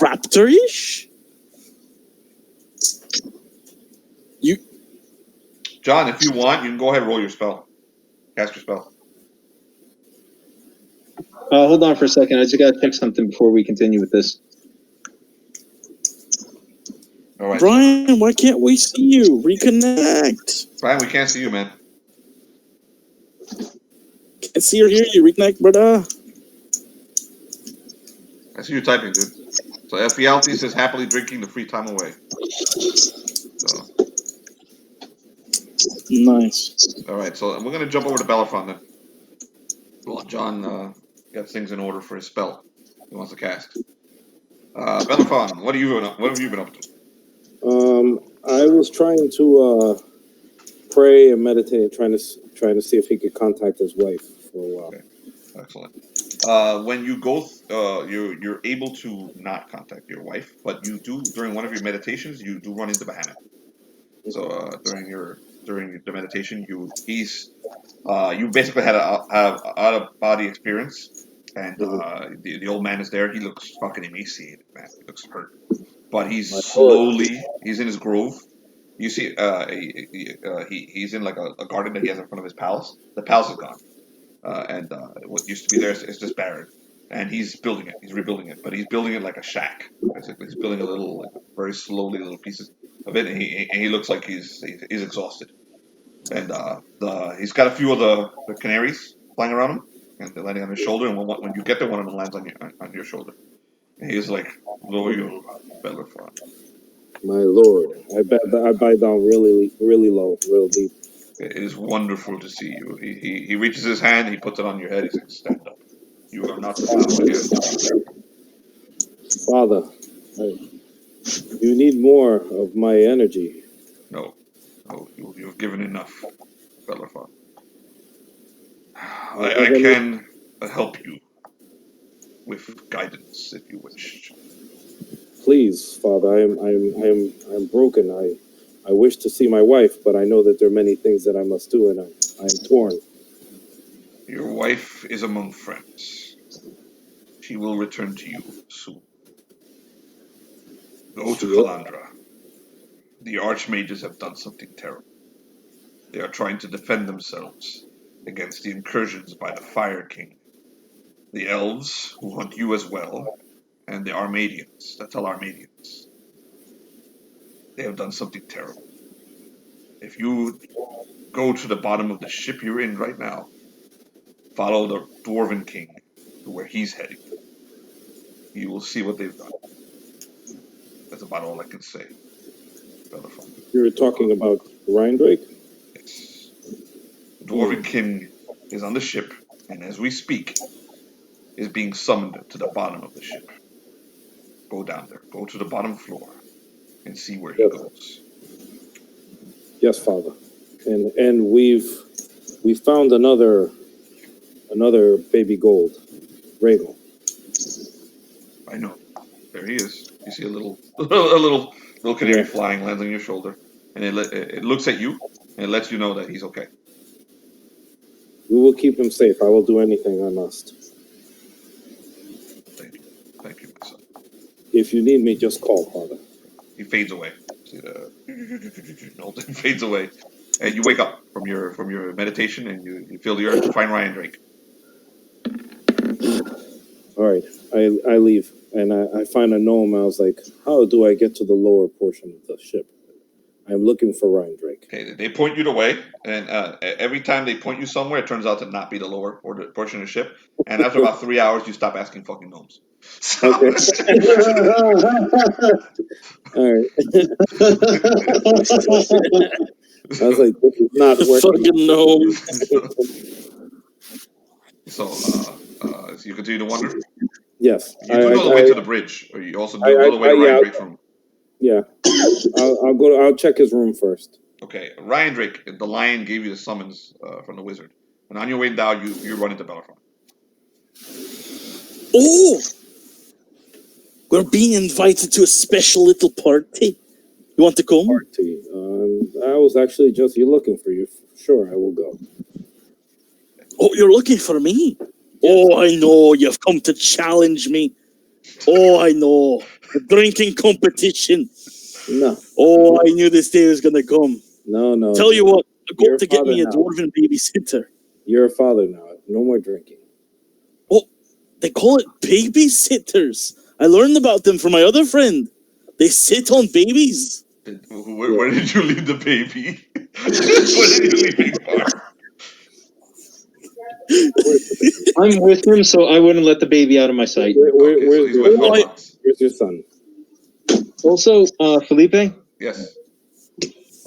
raptorish. John, if you want, you can go ahead and roll your spell. Cast your spell. Hold on for a second. I just got to check something before we continue with this. All right. Brian, why can't we see you? Reconnect. Brian, we can't see you, man. Can't see or hear you. Reconnect, brother. I see you typing, dude. So Espialti says happily drinking the free time away. So. Nice. All right, so we're going to jump over to Bellerophon then. Well, John gets things in order for his spell he wants to cast. Bellerophon, what have you been up to? I was trying to pray and meditate, trying to see if he could contact his wife for a while. Okay. Excellent. When you go, you're able to not contact your wife, but you do during one of your meditations. You do run into Bahamut. So during the meditation, you basically had a out of body experience, and the old man is there. He looks fucking emaciated, man. He looks hurt, but he's in his grove. You see, he's in like a garden that he has in front of his palace. The palace is gone, and what used to be there is just barren. And he's building it. He's rebuilding it, but he's building it like a shack. Basically, he's building a little, like, very slowly, little pieces of it. And he looks like he's exhausted. And he's got a few of the canaries flying around him, and they're landing on his shoulder. And when you get there, one of them lands on your shoulder. And he's like, "Loyal Bellerophon." My lord, I bite down really, really low, real deep. It is wonderful to see you. He reaches his hand, he puts it on your head. He's like, "Stand up. You are not bound again." Father, you need more of my energy. No, you've given enough, Bellerophon. I can help you with guidance if you wish. Please, Father, I'm broken. I wish to see my wife, but I know that there are many things that I must do, and I'm torn. Your wife is among friends. She will return to you soon. Go to Calandra. The Archmages have done something terrible. They are trying to defend themselves against the incursions by the Fire King, the Elves, who hunt you as well, and the Armadians, the Telarmadians. They have done something terrible. If you go to the bottom of the ship you're in right now, follow the Dwarven King to where he's heading. You will see what they've done. That's about all I can say. Bellerophon. You were talking about Ryan Drake? Yes. The Dwarven King is on the ship, and as we speak, is being summoned to the bottom of the ship. Go down there. Go to the bottom floor and see where he goes. Yes, Father. And we found another baby gold, Rhaegal. I know. There he is. You see a little little canary flying, lands on your shoulder, and it looks at you and it lets you know that he's okay. We will keep him safe. I will do anything I must. Thank you, my son. If you need me, just call, Father. He fades away. See he fades away, and you wake up from your meditation, and you feel the urge to find Ryan Drake. All right, I leave, and I find a gnome. I was like, how do I get to the lower portion of the ship? I'm looking for Ryan Drake. Okay, they point you the way, and every time they point you somewhere, it turns out to not be the lower portion of the ship. And after about 3 hours, you stop asking fucking gnomes. So. Okay. All right. I was like, this is not fucking gnome. So you continue to wander? Yes. You do know the way to the bridge, or you also know the way to Ryan Drake's room. Yeah. I'll check his room first. Okay, Ryan Drake, the lion gave you the summons from the wizard. And on your way down, you run into Bellerophon. Oh! We're being invited to a special little party. You want to come? Party. I was actually just looking for you. Sure, I will go. Oh, you're looking for me? Oh, I know. You've come to challenge me. Oh, I know. The drinking competition. No. Oh, I knew this day was going to come. No. Tell you what, go to get me a dwarven babysitter. You're a father now. No more drinking. Oh, they call it babysitters. I learned about them from my other friend. They sit on babies. Where did you leave the baby? Where did you leave Big Bar? I'm with him, so I wouldn't let the baby out of my sight. Where's your son? Also, Felipe? Yes.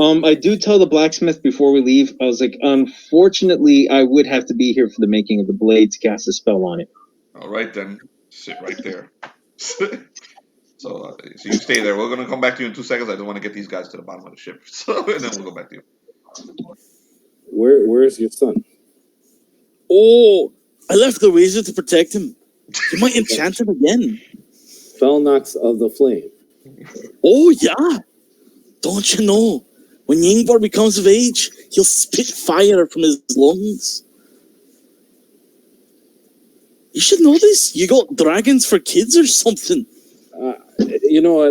I do tell the blacksmith before we leave, I was like, unfortunately, I would have to be here for the making of the blade to cast a spell on it. All right, then. Sit right there. So you stay there. We're going to come back to you in 2 seconds. I don't want to get these guys to the bottom of the ship. So, and then we'll go back to you. Where's your son? Oh, I left the wizard to protect him. You might enchant him again. Felnox of the Flame. Oh, yeah. Don't you know? When Yingvar becomes of age, he'll spit fire from his lungs. You should know this. You got dragons for kids or something. You know,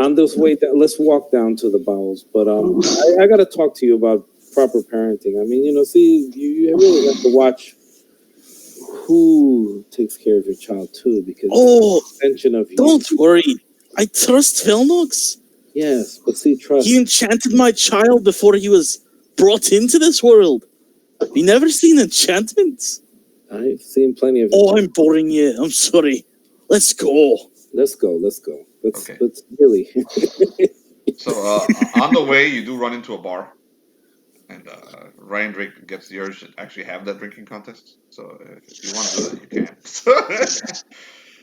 on this way, let's walk down to the bowels. But I got to talk to you about proper parenting. I mean, see, you really have to watch who takes care of your child too, because extension of you. Don't worry. I trust Felnox. Yes, but see, trust. He enchanted my child before he was brought into this world. You never seen enchantments? I've seen plenty of. Oh, I'm boring you. I'm sorry. Let's go. Let's go. Let's really. So on the way, you do run into a bar, and Ryan Drake gets the urge to actually have that drinking contest. So if you want to do that, you can.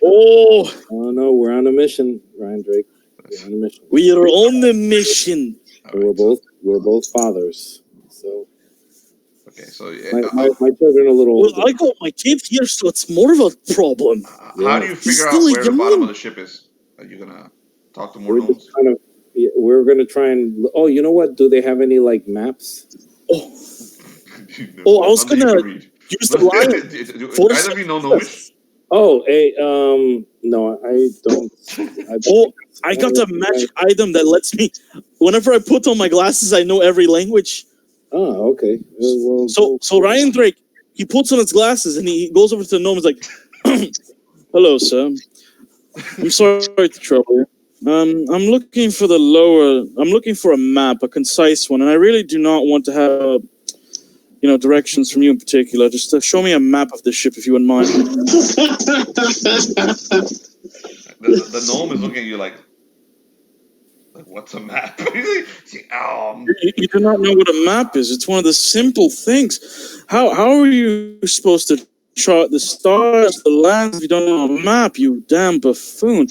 Oh no, we're on a mission, Ryan Drake. We're on a mission. We are on the mission. We're both fathers. So. Okay, so my children are a little. Well, I got my kid here, so it's more of a problem. How do you figure out where the bottom of the ship is? Are you gonna talk to more gnomes? We're gonna try and. Oh, you know what? Do they have any maps? I was gonna use the line. Do either of you know Gnomish? Oh, no, I don't. I got a magic item that lets me. Whenever I put on my glasses, I know every language. Oh, okay. Well, so Ryan Drake, he puts on his glasses and he goes over to the gnome and is like, "Hello, sir. I'm sorry to trouble you. I'm looking for the lower. I'm looking for a map, a concise one, and I really do not want to have, directions from you in particular. Just show me a map of the ship, if you wouldn't mind. The gnome is looking at you like what's a map? You do not know what a map is. It's one of the simple things. How are you supposed to chart the stars, the lands, if you don't know a map? You damn buffoon!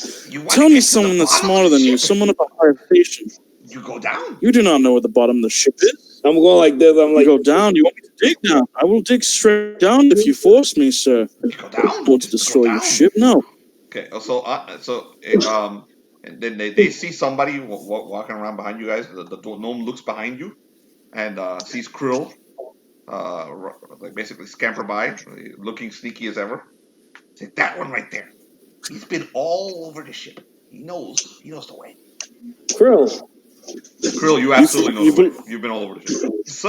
Tell me someone that's smarter than you, someone of a higher station. You go down. You do not know where the bottom of the ship is. I'm going like this. I'm like, you go down. You want me to dig down? I will dig straight down if you force me, sir. You go down. I want to destroy your ship? No. Okay. And then they see somebody walking around behind you guys. The gnome looks behind you and sees Krill, like basically scamper by, looking sneaky as ever. Say, that one right there. He's been all over the ship. He knows the way. Krill, you absolutely know the way. You've been all over the ship. So,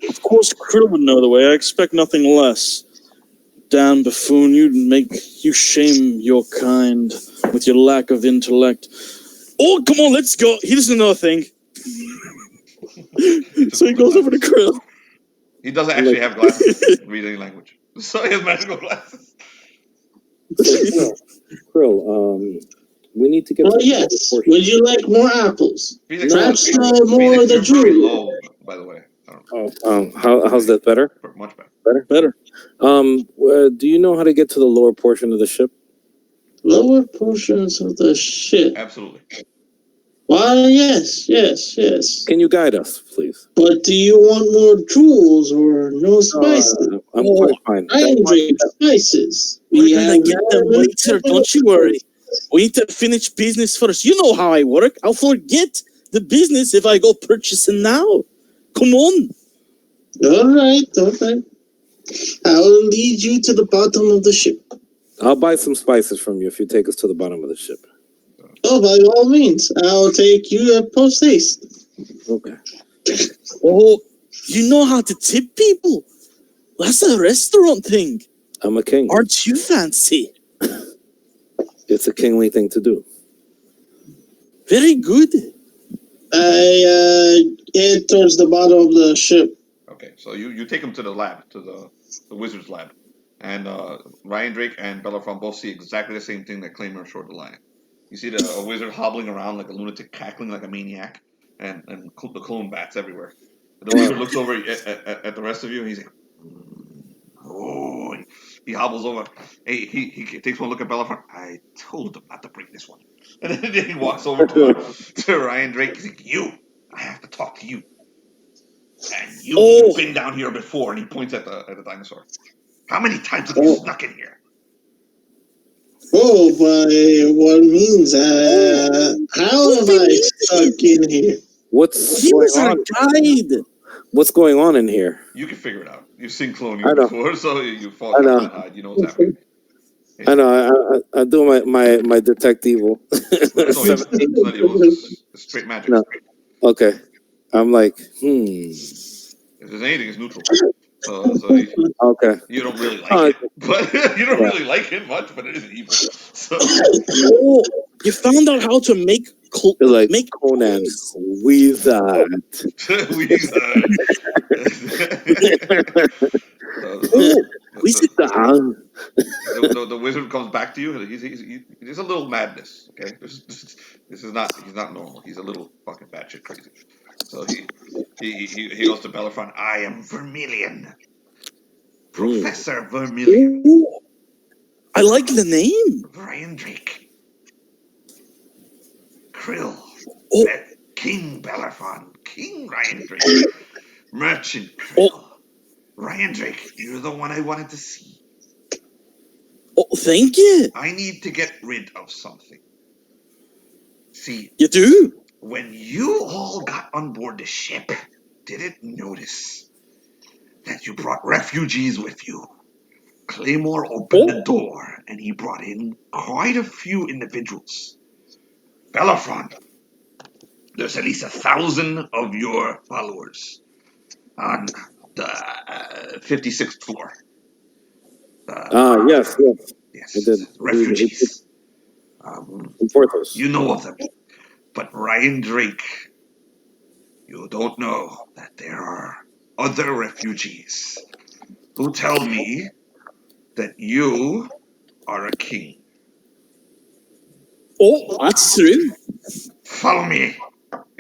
of course, Krill would know the way. I expect nothing less. Damn buffoon, you shame your kind with your lack of intellect. Oh, come on, let's go. He doesn't know a thing. So he goes over to Krill. He doesn't actually have glasses to read any language. So he has magical glasses. Krill, we need to get. Yes. Would you like more apples? Perhaps more of the jewelry. Very jewelry. low, by the way. How's that better? Much better. Better. Do you know how to get to the lower portion of the ship? Lower portions of the ship. Absolutely. Why, yes. Can you guide us, please? But do you want more jewels or no spices? I'm quite fine. I drink spices. We're gonna get them later, don't you worry. We need to finish business first. You know how I work. I'll forget the business if I go purchasing now. Come on. All right. I'll lead you to the bottom of the ship. I'll buy some spices from you if you take us to the bottom of the ship. Oh, by all means. I'll take you at post haste. Okay. Oh, you know how to tip people. That's a restaurant thing. I'm a king. Aren't you fancy? It's a kingly thing to do. Very good. I head towards the bottom of the ship. Okay, so you take him to the lab, to the wizard's lab. And Ryan Drake and Bellerophon both see exactly the same thing that Claymore showed the lion. You see a wizard hobbling around like a lunatic, cackling like a maniac, and the clone bats everywhere. The wizard looks over at the rest of you, and he's like, oh, he hobbles over. Hey, he takes one look at Bellerophon. I told him not to bring this one. And then he walks over to Ryan Drake. He's like, I have to talk to you. And you've been down here before. And he points at the dinosaur. How many times have you snuck in here? Oh, by what means? How have I stuck in here? What's going on in here? You can figure it out. You've seen cloning before, so you fall down and hide. You know what's happening. I know. I do my detective evil. It's not evil. It's straight magic. No. Okay. I'm like, If there's anything, it's neutral. So okay. You don't really like it, but you don't really like it much, but it isn't evil. So you found out how to make Conan's wizard. The wizard comes back to you. He's a little madness. Okay, he's not normal. He's a little fucking batshit crazy. So he goes to Bellerophon. I am Vermilion, Professor Vermilion. Ooh, I like the name. Ryan Drake, Krill, King Bellerophon, King Ryan Drake, Merchant Krill. Ryan Drake, you're the one I wanted to see. Oh, thank you. I need to get rid of something. See, you do? When you all got on board the ship, didn't notice that you brought refugees with you. Claymore opened the door, and he brought in quite a few individuals. Bellerophon, there's at least 1,000 of your followers on the 56th floor. Yes. Refugees. In Porthos. You know of them. But Ryan Drake, you don't know that there are other refugees who tell me that you are a king. Oh, that's true. Follow me.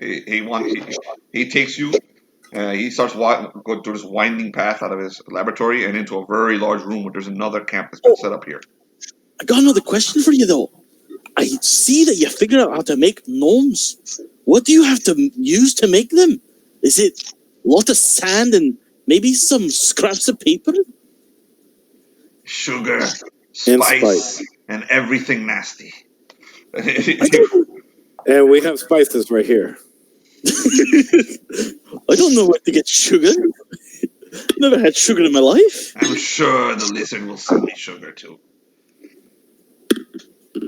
He takes you. He starts going through this winding path out of his laboratory and into a very large room where there's another camp that's been set up here. I got another question for you, though. I see that you figured out how to make gnomes. What do you have to use to make them? Is it a lot of sand and maybe some scraps of paper? Sugar, And spice, and everything nasty. And we have spices right here. I don't know where to get sugar. Never had sugar in my life. I'm sure the lizard will send me sugar too.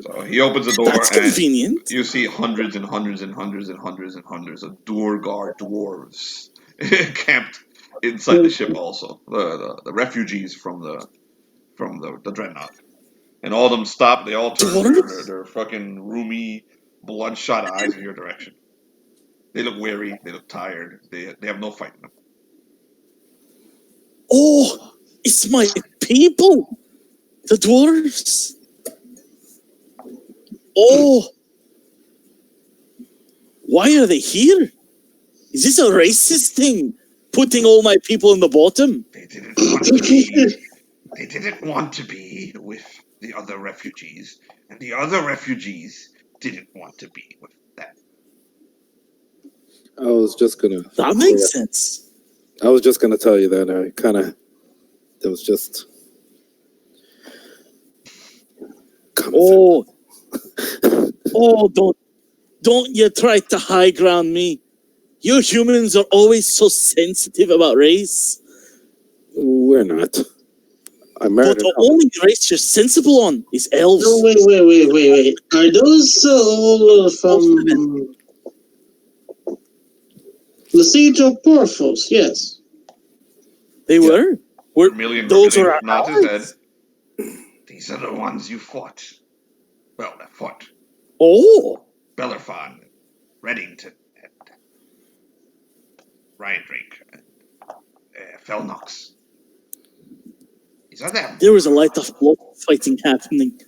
So he opens the door That's and convenient. you see hundreds and hundreds and hundreds and hundreds and hundreds of Duergar dwarves camped inside the ship. Also, the refugees from the dreadnought, and all of them stop. They all turn their fucking roomy, bloodshot eyes in your direction. They look weary. They look tired. They have no fight in them. Oh, it's my people, the dwarves. Oh, why are they here? Is this a racist thing? Putting all my people in the bottom? They didn't want to be. They didn't want to be with the other refugees, and the other refugees didn't want to be with them. I was just gonna. That makes sense. I was just gonna tell you that. That was just. Oh, oh! Don't you try to high ground me. You humans are always so sensitive about race. We're not. I married. But the only race you're sensible on is elves. No, wait. Are those all from the siege of Porthos? Yes. They were. Those are our nods his head. allies. These are the ones you fought. Well, that fought. Oh. Bellerfon, Reddington, and Ryan Drake, and Felnox. These are them. There was a lot of fighting happening.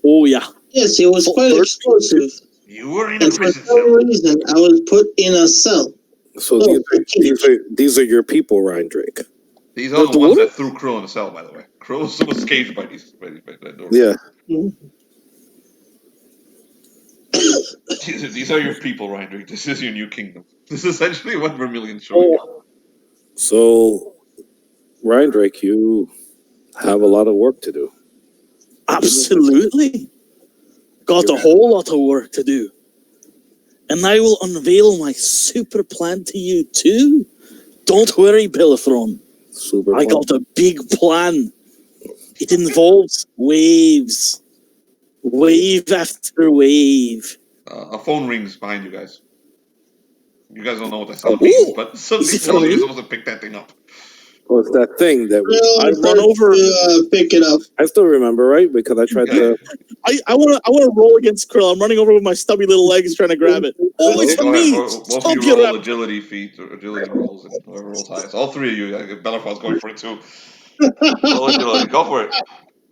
Oh, yeah. Yes, it was quite explosive. You were in a And for prison some cell. reason, I was put in a cell. So these are your people, Ryan Drake. These are the ones that threw Krill in the cell, by the way. Krill was caged by that door. Yeah. These are your people, Ryan Drake. This is your new kingdom. This is essentially what Vermilion's showing you. So, Ryan Drake, you have a lot of work to do. Absolutely. Got a whole lot of work to do. And I will unveil my super plan to you too. Don't worry, Bellerophon. I got a big plan. It involves waves. Wave after wave. A phone rings behind you guys. You guys don't know what that sound means, but suddenly you're supposed to pick that thing up. Oh, it's that thing that I run over to pick it up. I still remember, right? Because I tried to. I want to roll against Krill. I'm running over with my stubby little legs trying to grab it. Oh, it's for me! Both of you roll agility feats or agility rolls, and whoever rolls highest. All three of you. Bellerophon's going for it too. Roll agility. Go for it.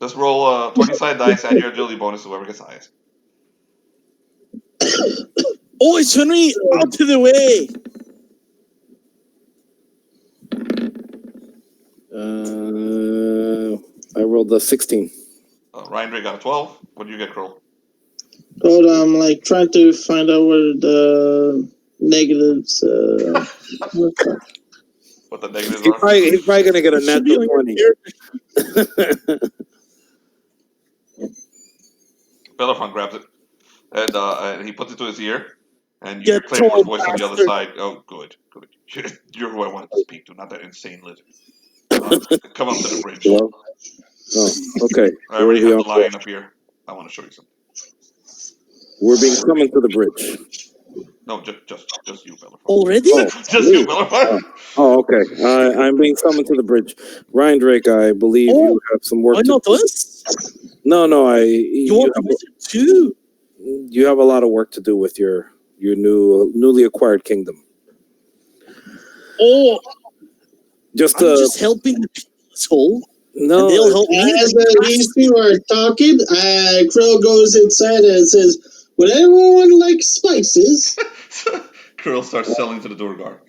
Just roll 20 side dice, add your agility bonus to whoever gets highest. Oh, it's for me! Out of the way! I rolled a 16. Ryan Drake got a 12. What did you get, Kroll? Hold on, I'm like trying to find out where the negatives. What the negatives are? He's probably gonna get a natural 20. Bellerophon grabs it and he puts it to his ear. And you hear Claymore's voice on the other side. Oh, good. You're who I wanted to speak to, not that insane lizard. Come up to the bridge. Well, okay. I already have the lion up here. I want to show you something. We're being summoned to the bridge. No, just you, Bellerophon. Already? Just you, Bellerophon. Oh, okay. I'm being summoned to the bridge. Ryan Drake, I believe you have some work to do. Not us? No, You want the wizard too? you have a lot of work to do with your newly acquired kingdom. Oh, Just I'm just helping the people, asshole. no, And they'll help me. As these two are talking, Krill goes inside and says, "Would anyone like spices?" Krill starts selling to the door guard.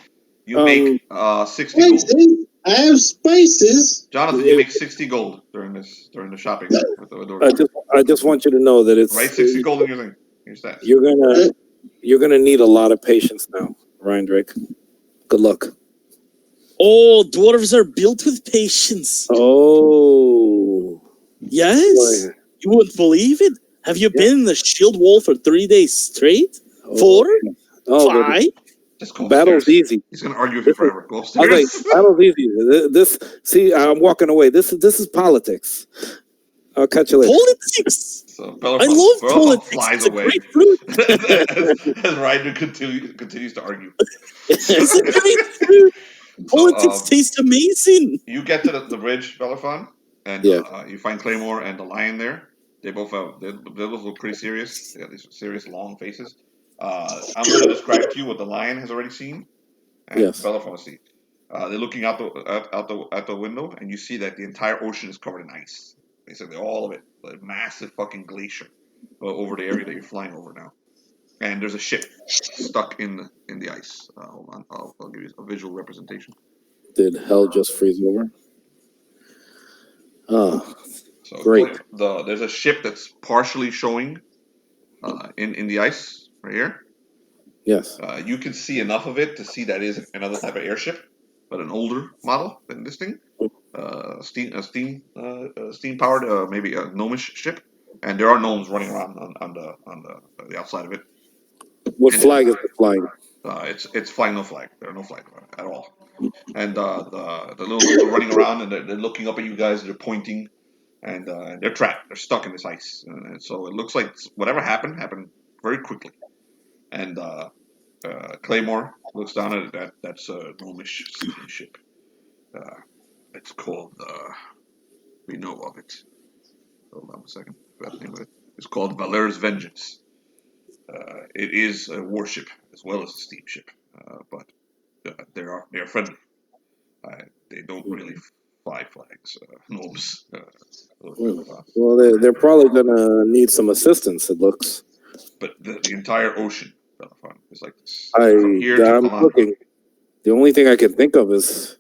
You make 60 gold. Spices? I have spices. Jonathan, you make 60 gold during the shopping with the door guard. I just want you to know that it's Write 60 gold in your thing. Your stats. You're gonna need a lot of patience now, Ryan Drake. Good luck. Oh, dwarves are built with patience. Oh, Yes. boy. You wouldn't believe it. Have you been in the shield wall for 3 days straight? 4? Oh, 5? Just go battle's upstairs. easy. He's gonna argue with you forever. Go I was like, upstairs. battle's easy. See, I'm walking away. This is politics. I'll catch you later. Politics. So I love politics. flies It's a away great fruit. as Ryder continues to argue. It's a great fruit. Politics So, tastes amazing. you get to the bridge, Bellerophon, and you find Claymore and the lion there. They both look pretty serious. They got these serious long faces. I'm going to describe to you what the lion has already seen, and Bellerophon see. They're looking out the window, and you see that the entire ocean is covered in ice. Basically, all of it, a massive fucking glacier over the area that you're flying over now. And there's a ship stuck in the ice. Hold on, I'll give you a visual representation. Did hell just freeze over? Oh, so great. There's a ship that's partially showing in the ice right here. Yes. You can see enough of it to see that is another type of airship, but an older model than this thing. Steam powered, maybe a gnomish ship, and there are gnomes running around on the outside of it. What flag is it flying? It's flying no flag. There are no flags at all. And the little gnomes are running around, and they're looking up at you guys. They're pointing, and they're trapped. They're stuck in this ice, and so it looks like whatever happened very quickly. And Claymore looks down at it. That's a gnomish steamship. It's called. We know of it. Hold on a second. I forgot the name of it. It's called Valera's Vengeance. It is a warship as well as a steamship, but they are friendly. They don't really fly flags, gnomes. Well, they're probably gonna need some assistance. It looks. But the entire ocean is like this. I'm looking. The only thing I can think of is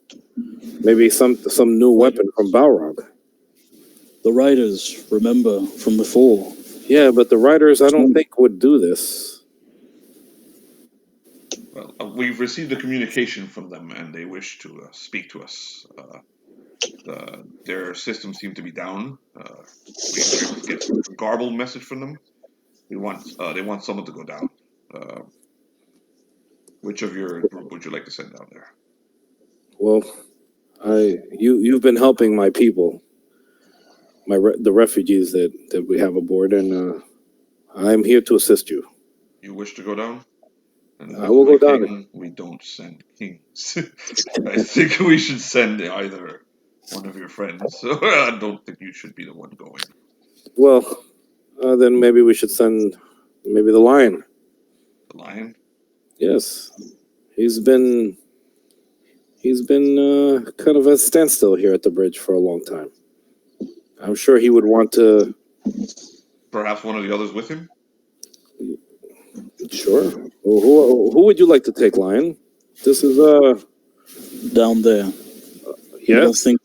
maybe some new weapon from Balrog. The riders, remember from before. Yeah, but the riders I don't think would do this. Well, we've received a communication from them, and they wish to speak to us. Their systems seem to be down. We get a garbled message from them. They want someone to go down. Which of your group would you like to send down there? Well, you've been helping my people, the refugees that we have aboard, and I'm here to assist you. You wish to go down? And I will go down. We don't send kings. I think we should send either one of your friends. I don't think you should be the one going. Well, then maybe we should send maybe the lion. The lion? Yes, he's been kind of at a standstill here at the bridge for a long time. I'm sure he would want to. Perhaps one of the others with him? Sure. Well, who would you like to take, Lion? This is down there. Yeah. I don't think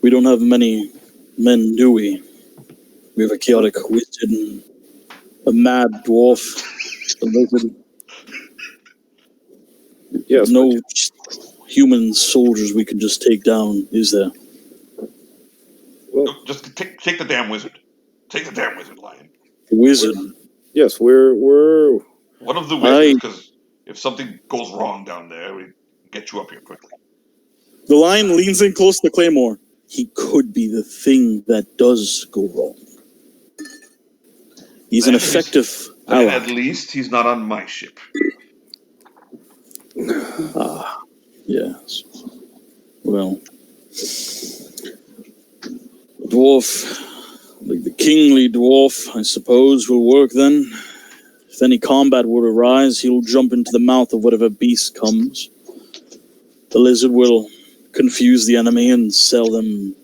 we don't have many men, do we? We have a chaotic wizard and a mad dwarf, a lizard. Yes. No human soldiers we could just take down, is there? Well, just take the damn wizard. Take the damn wizard, Lion. The wizard. Yes, we're one of the wizards, because if something goes wrong down there, we get you up here quickly. The lion leans in close to Claymore. He could be the thing that does go wrong. He's an effective ally. At least he's not on my ship. Yes. Well, dwarf, like the kingly dwarf, I suppose, will work then. If any combat would arise, he'll jump into the mouth of whatever beast comes. The lizard will confuse the enemy and sell them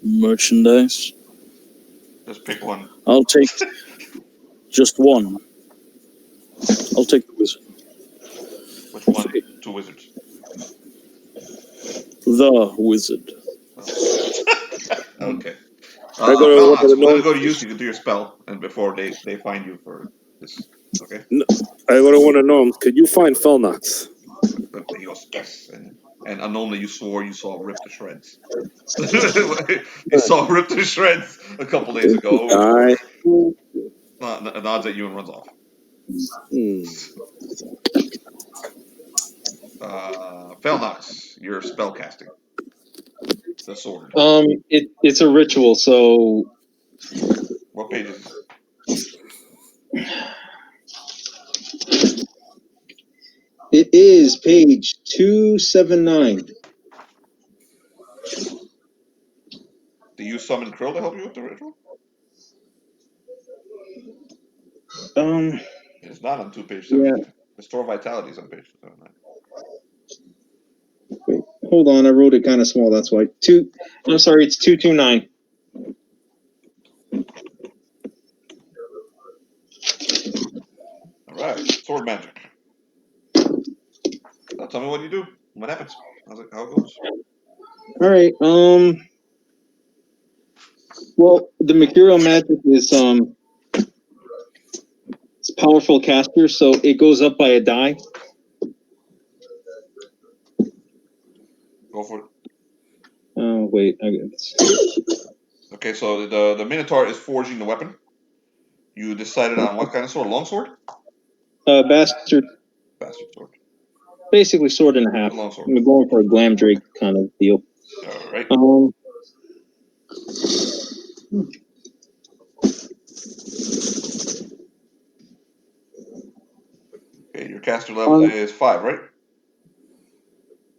merchandise. Just pick one. I'll take just one. I'll take the wizard. Which one? 2 wizards. The wizard. Okay. I go to Felnox, the we're gonna gnome. go to you so you can do your spell, and before they find you for this. Okay. I go to one of the gnomes. Could you find Felnox? He goes yes, and unknowingly you swore you saw ripped to shreds. You saw ripped to shreds a couple days ago. I. Nods at you and runs off. Felnox, your spell casting. The sword. It's a ritual, so What page is it is page 279. Do you summon Krill to help you with the ritual? It's not on page 7. Yeah. Restore vitality is on page 79. Wait, hold on, I wrote it kind of small. That's why I'm sorry, it's 229. All right, sword magic. Now tell me what you do. What happens? How it goes? All right. Well, the Mercurial magic is it's powerful caster, so it goes up by a die. Go for it. Oh wait, I guess. Okay, so the Minotaur is forging the weapon. You decided on what kind of sword? Longsword? Bastard, Bastard sword. basically sword and a half. Longsword. I'm going for a glam drake kind of deal. All right. Okay, your caster level is 5, right?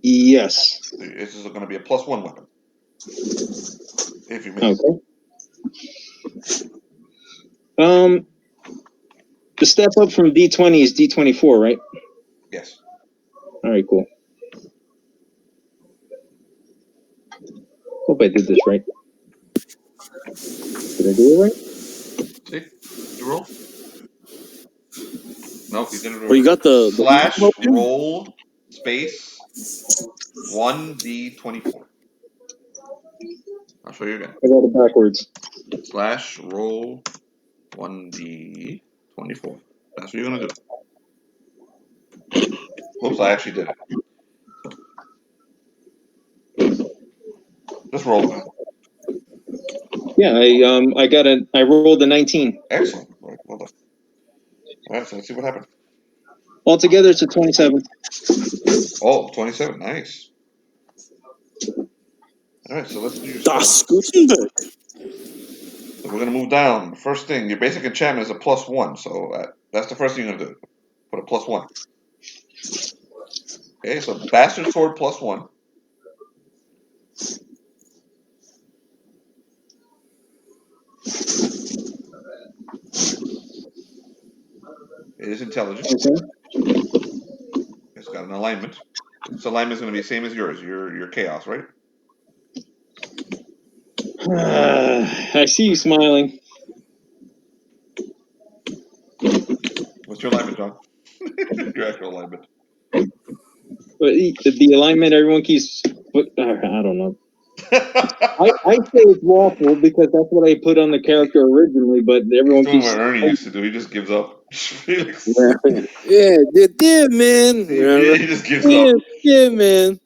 Yes. This is going to be a +1 weapon. If you miss. Okay. The step up from D20 is D24, right? Yes. All right, cool. Hope I did this right. Did I do it right? See? Did you roll? Nope, you didn't roll. Well, you got the / roll space 1d24. I'll show you again. I got it backwards. / roll 1d24. That's what you're gonna do. Whoops, I actually did it. Just roll it. Yeah, I rolled a 19. Excellent. Well done. All right, so let's see what happened. Altogether, it's a 27. Oh, 27. Nice. All right, so let's do your Das spell. Gutenberg. So we're gonna move down. First thing, your basic enchantment is a +1, so that's the first thing you're gonna do. Put a +1. Okay, so bastard sword +1. It is intelligent. Okay. It's got an alignment. Its alignment is going to be the same as yours. Your chaos, right? I see you smiling. What's your alignment, John? Your actual alignment. But the alignment, everyone keeps. I don't know. I say it's lawful because that's what I put on the character originally, but everyone He's doing keeps. what Ernie used to do. He just gives up. Yeah, man. He just gives up. Yeah, man.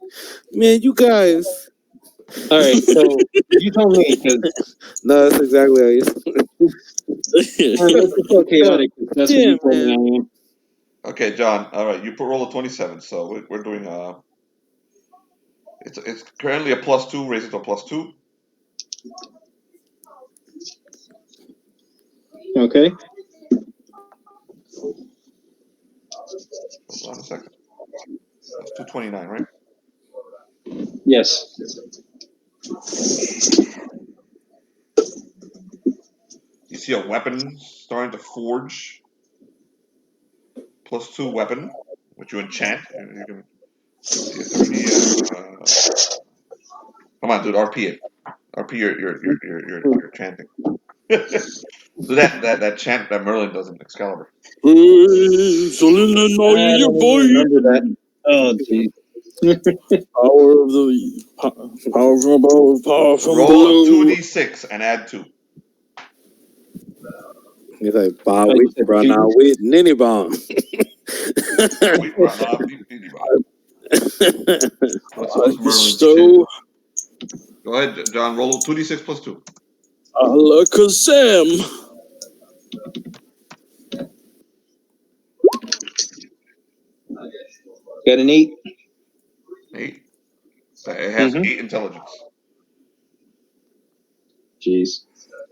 Man, you guys. All right, so you tell me because. No, that's exactly how you. It's so chaotic. That's what you told me I am. Okay, John. All right, you roll a 27. So we're doing It's currently a +2. Raise it to a +2. Okay. Hold on a second. That's 229, right? Yes. see a weapon starting to forge. +2 weapon, which you enchant. You can see 30. Come on, dude. RP it. RP you're chanting. Do that chant that Merlin does in Excalibur. I don't even remember that. Oh, jeez. Power of the power from above, power from Roll below. 2d6 and add 2. He's like, "Bah, Oh, we you said run two? out with Ninny Bomb." We run off Nini Bomb. What's Merlin's So, shit? Go ahead, John. Roll 2d6 +2. Alakazam. Got an 8. 8. It has 8 intelligence. Jeez.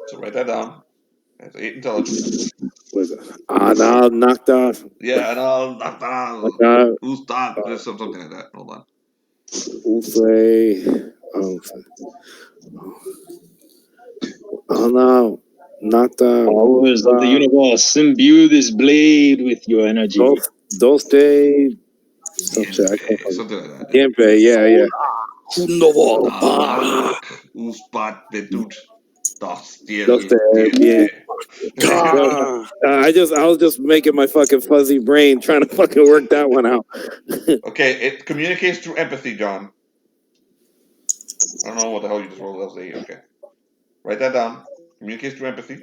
So write that down. It has 8 intelligence. Was it? Now knocked off. Yeah, and I'll knock down. Knocked out. Who's done? There's something like that. Hold on. Say, oh no, knocked out. Powers of the universe, imbue this blade with your energy. Don't stay. Something like that. Gameplay, yeah. Uspat betut. Don't stay. Yeah. I was just making my fucking fuzzy brain trying to fucking work that one out. Okay, it communicates through empathy, John. I don't know what the hell you just rolled. That was 8. Okay. Write that down. Communicates through empathy.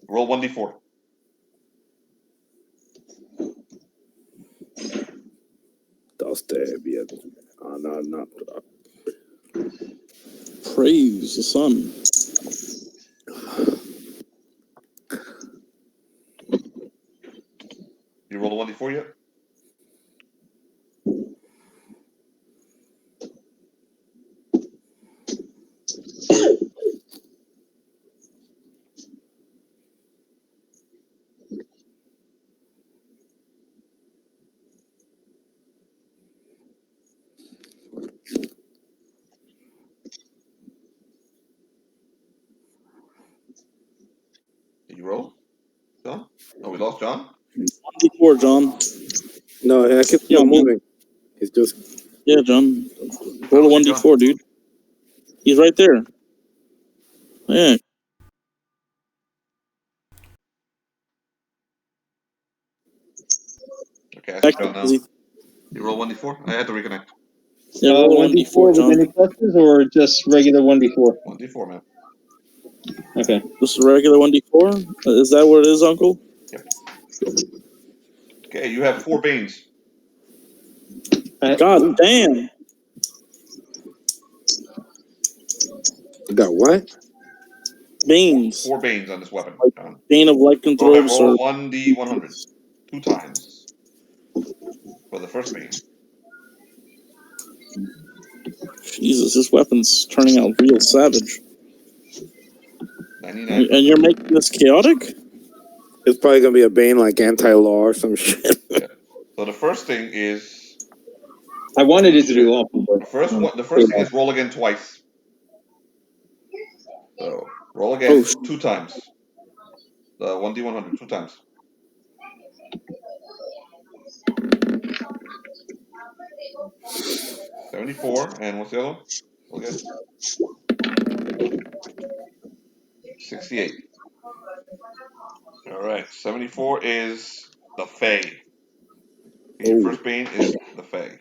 Roll 1d4. Don't stay. Yeah. No. Praise the sun. You rolled a 1d4 yet? Did you roll? John? Oh, we lost John? 1d4, John. No, I can still moving. He's just. Yeah, John. Roll a 1d4, dude. He's right there. Yeah. Okay, I see John now. You roll 1d4? I had to reconnect. Yeah, roll 1d4, with John. any pluses or just regular 1d4? 1d4, man. Okay. Just a regular 1d4? Is that what it is, Uncle? Yep. Okay, you have 4 Banes. God damn. You got what? Banes. 4 Banes on this weapon. Like Bane of Lycanthropes. Go ahead, roll 1d100. 2 times. For the first Bane. Jesus, this weapon's turning out real savage. 99. And you're making this chaotic? It's probably gonna be a Bane like anti-law or some shit. Yeah. So the first thing is. I wanted it to be lawful, but The first thing is roll again twice. So roll again 2 times. The 1d100 2 times. $74, and what's the other one? Roll again. 68. All right, 74 is the Fae. Your first Bane is the Fae.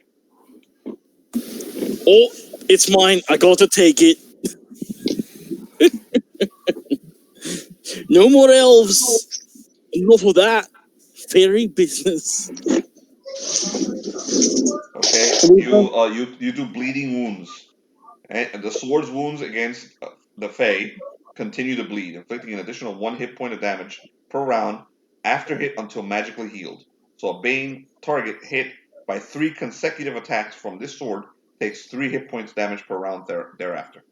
Oh, it's mine. I gotta take it. No more elves. Enough of that. Fairy business. Okay, you do bleeding wounds, and the sword's wounds against the Fae continue to bleed, inflicting an additional 1 hit point of damage per round after hit until magically healed. So a Bane target hit by 3 consecutive attacks from this sword takes 3 hit points damage per round thereafter.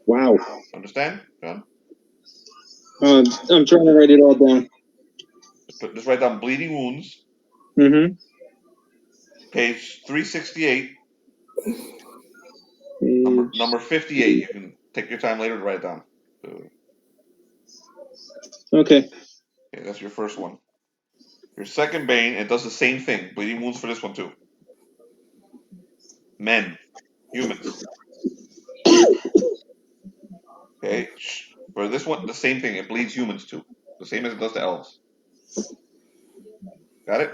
Wow. Understand, John? I'm trying to write it all down. Just write down bleeding wounds. Mm-hmm. Page 368. Number 58. You can take your time later to write it down. Okay. Okay, that's your first one. Your second Bane, it does the same thing. Bleeding wounds for this one too. Men, humans. Okay, for this one, the same thing. It bleeds humans too, the same as it does to elves. Got it?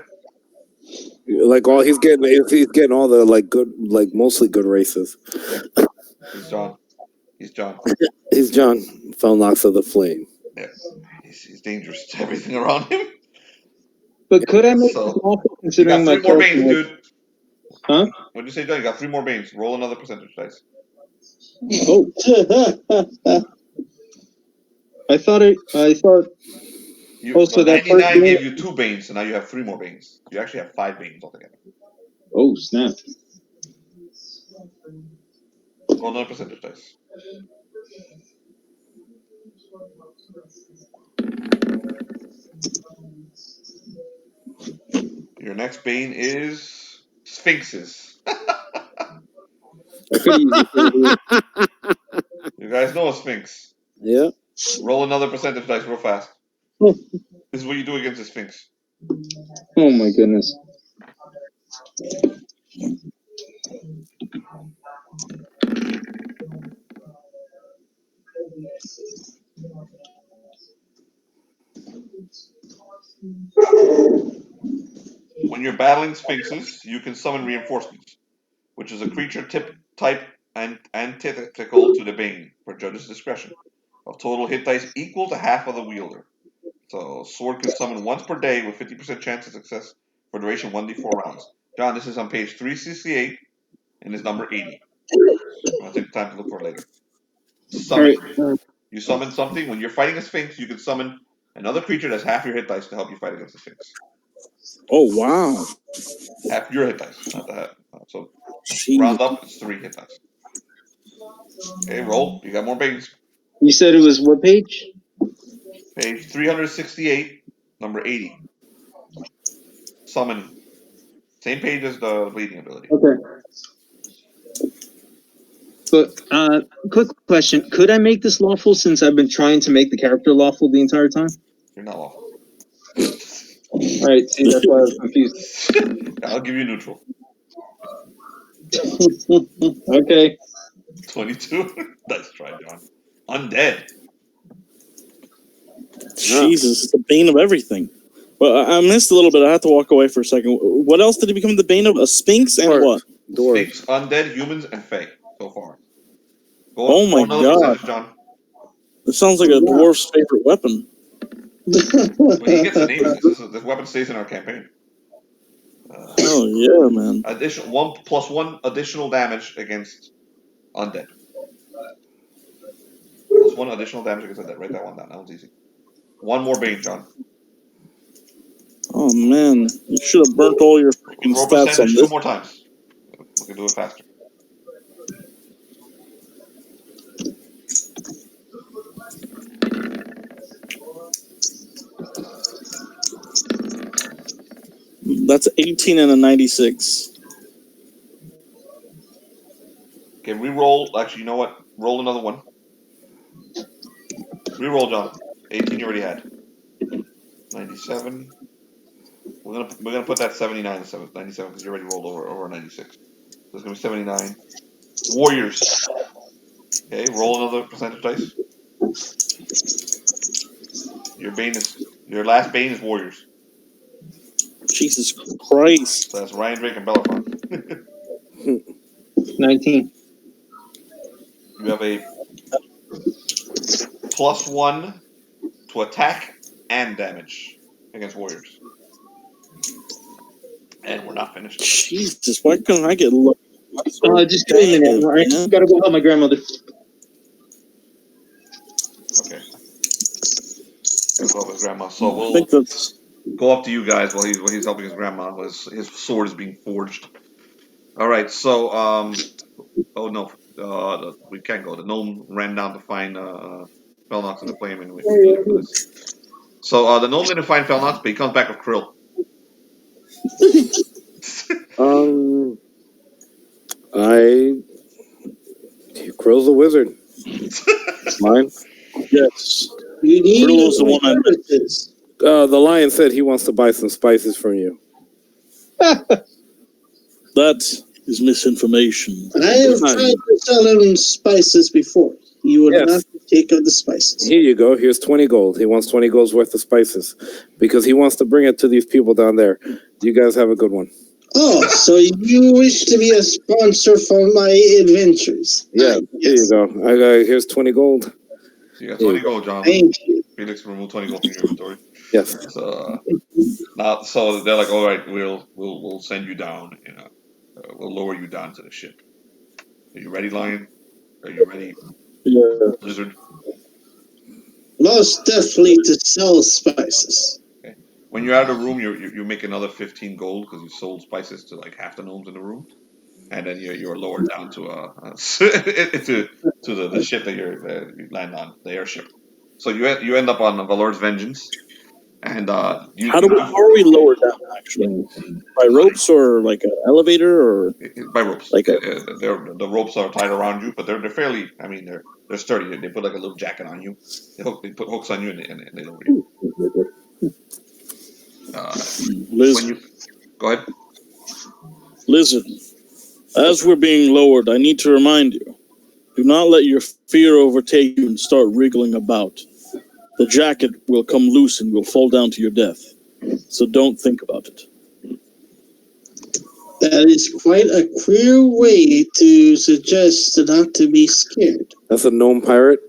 Like all he's getting all the like good, like mostly good races. Yeah. He's John. He's John. He's John, Felnox of the Flame. Yeah. He's dangerous to everything around him. But could I make So, this awful You considering got my 3 more character? Banes, dude. Huh? What'd you say, John? You got 3 more Banes. Roll another percentage dice. Oh, I thought. You, So the that first 99 Bane. gave you 2 Banes, so now you have 3 more Banes. You actually have 5 Banes altogether. Oh snap! Roll another percentage dice. Your next Bane is Sphinxes. I could use it. You guys know a Sphinx. Yeah. Roll another percentage dice real fast. Oh. This is what you do against a Sphinx. Oh my goodness! When you're battling Sphinxes, you can summon Reinforcements, which is a creature type and antithetical to the Bane, for judge's discretion, of total hit dice equal to half of the wielder. So, sword can summon once per day with 50% chance of success for duration 1d4 rounds. John, this is on page 368 and is number 80. I'll take the time to look for it later. Summon. Right. You summon something. When you're fighting a Sphinx, you can summon another creature that's half your hit dice to help you fight against the Sphinx. Oh wow! Half your hit dice, not the half. So, Jeez. round up, it's 3 hit dice. Okay, roll. You got more Banes. You said it was what page? Page 368, number 80. Summon. Same page as the bleeding ability. Okay. But quick question: could I make this lawful since I've been trying to make the character lawful the entire time? You're not lawful. All right. See, that's why I was confused. I'll give you neutral. Okay. 22. Nice try, John. Undead. Jesus, it's the bane of everything. Well, I missed a little bit. I have to walk away for a second. What else did he become the bane of? A Sphinx and what? Sphinx, undead, humans, and fae so far. Oh my god. John. This sounds like a dwarf's favorite weapon. Well, he gets the name. This weapon stays in our campaign. Oh yeah, man. 1 additional damage against undead. +1 additional damage against undead. Write that one down. That one's easy. 1 more bane, John. Oh man, you should have burnt all your freaking Roll stats on percentage this. 2 more times. We can do it faster. That's 18 and a 96. Okay, re-roll. Actually, you know what? Roll another one. Re-roll, John. 18 you already had. 97. We're gonna put that 79 instead of 97 because you already rolled over 96. So it's gonna be 79. Warriors. Okay, roll another percentage dice. Your last bane is warriors. Jesus Christ. So that's Ryan Drake and Bellerophon. 19. You have a +1 to attack and damage against warriors. And we're not finished. Jesus, why couldn't I get lucky? Just give me a minute. I gotta go help my grandmother. Okay. Gotta go help his grandma. So I we'll think that's go up to you guys while he's helping his grandma. His sword is being forged. All right. So oh no, we can't go. The gnome ran down to find Felnox in the flame, and we need him for this. So the gnome didn't find Felnox, but he comes back with Krill. Krill's a wizard. Mine. yes. You you need Krill's the one I met. services. The lion said he wants to buy some spices from you. That is misinformation. I have tried to sell him spices before. He would Yes. not take of the spices. Here you go. Here's 20 gold. He wants 20 gold's worth of spices because he wants to bring it to these people down there. You guys have a good one. Oh, so you wish to be a sponsor for my adventures? Yeah, here you go. Here's 20 gold. You got 20 gold, John. Thank you. Felix, remove 20 gold from your inventory. Yes. So they're like, all right, we'll send you down. We'll lower you down to the ship. Are you ready, Lion? Are you ready, Yeah. Lizard? Most definitely to sell spices. Okay. When you're out of the room, you make another 15 gold because you sold spices to like half the gnomes in the room, and then you're lowered down to the ship that you land on, the airship. So you end up on Valor's Vengeance, and How are we lowered down, actually? By ropes or like an elevator or by ropes. like The ropes are tied around you, but they're fairly. I mean, they're sturdy. They put like a little jacket on you. They put hooks on you, and they lower you. Lizard. Go ahead. Lizard. As we're being lowered, I need to remind you: do not let your fear overtake you and start wriggling about. The jacket will come loose and you'll fall down to your death. So don't think about it. That is quite a queer way to suggest not to be scared. That's a gnome pirate.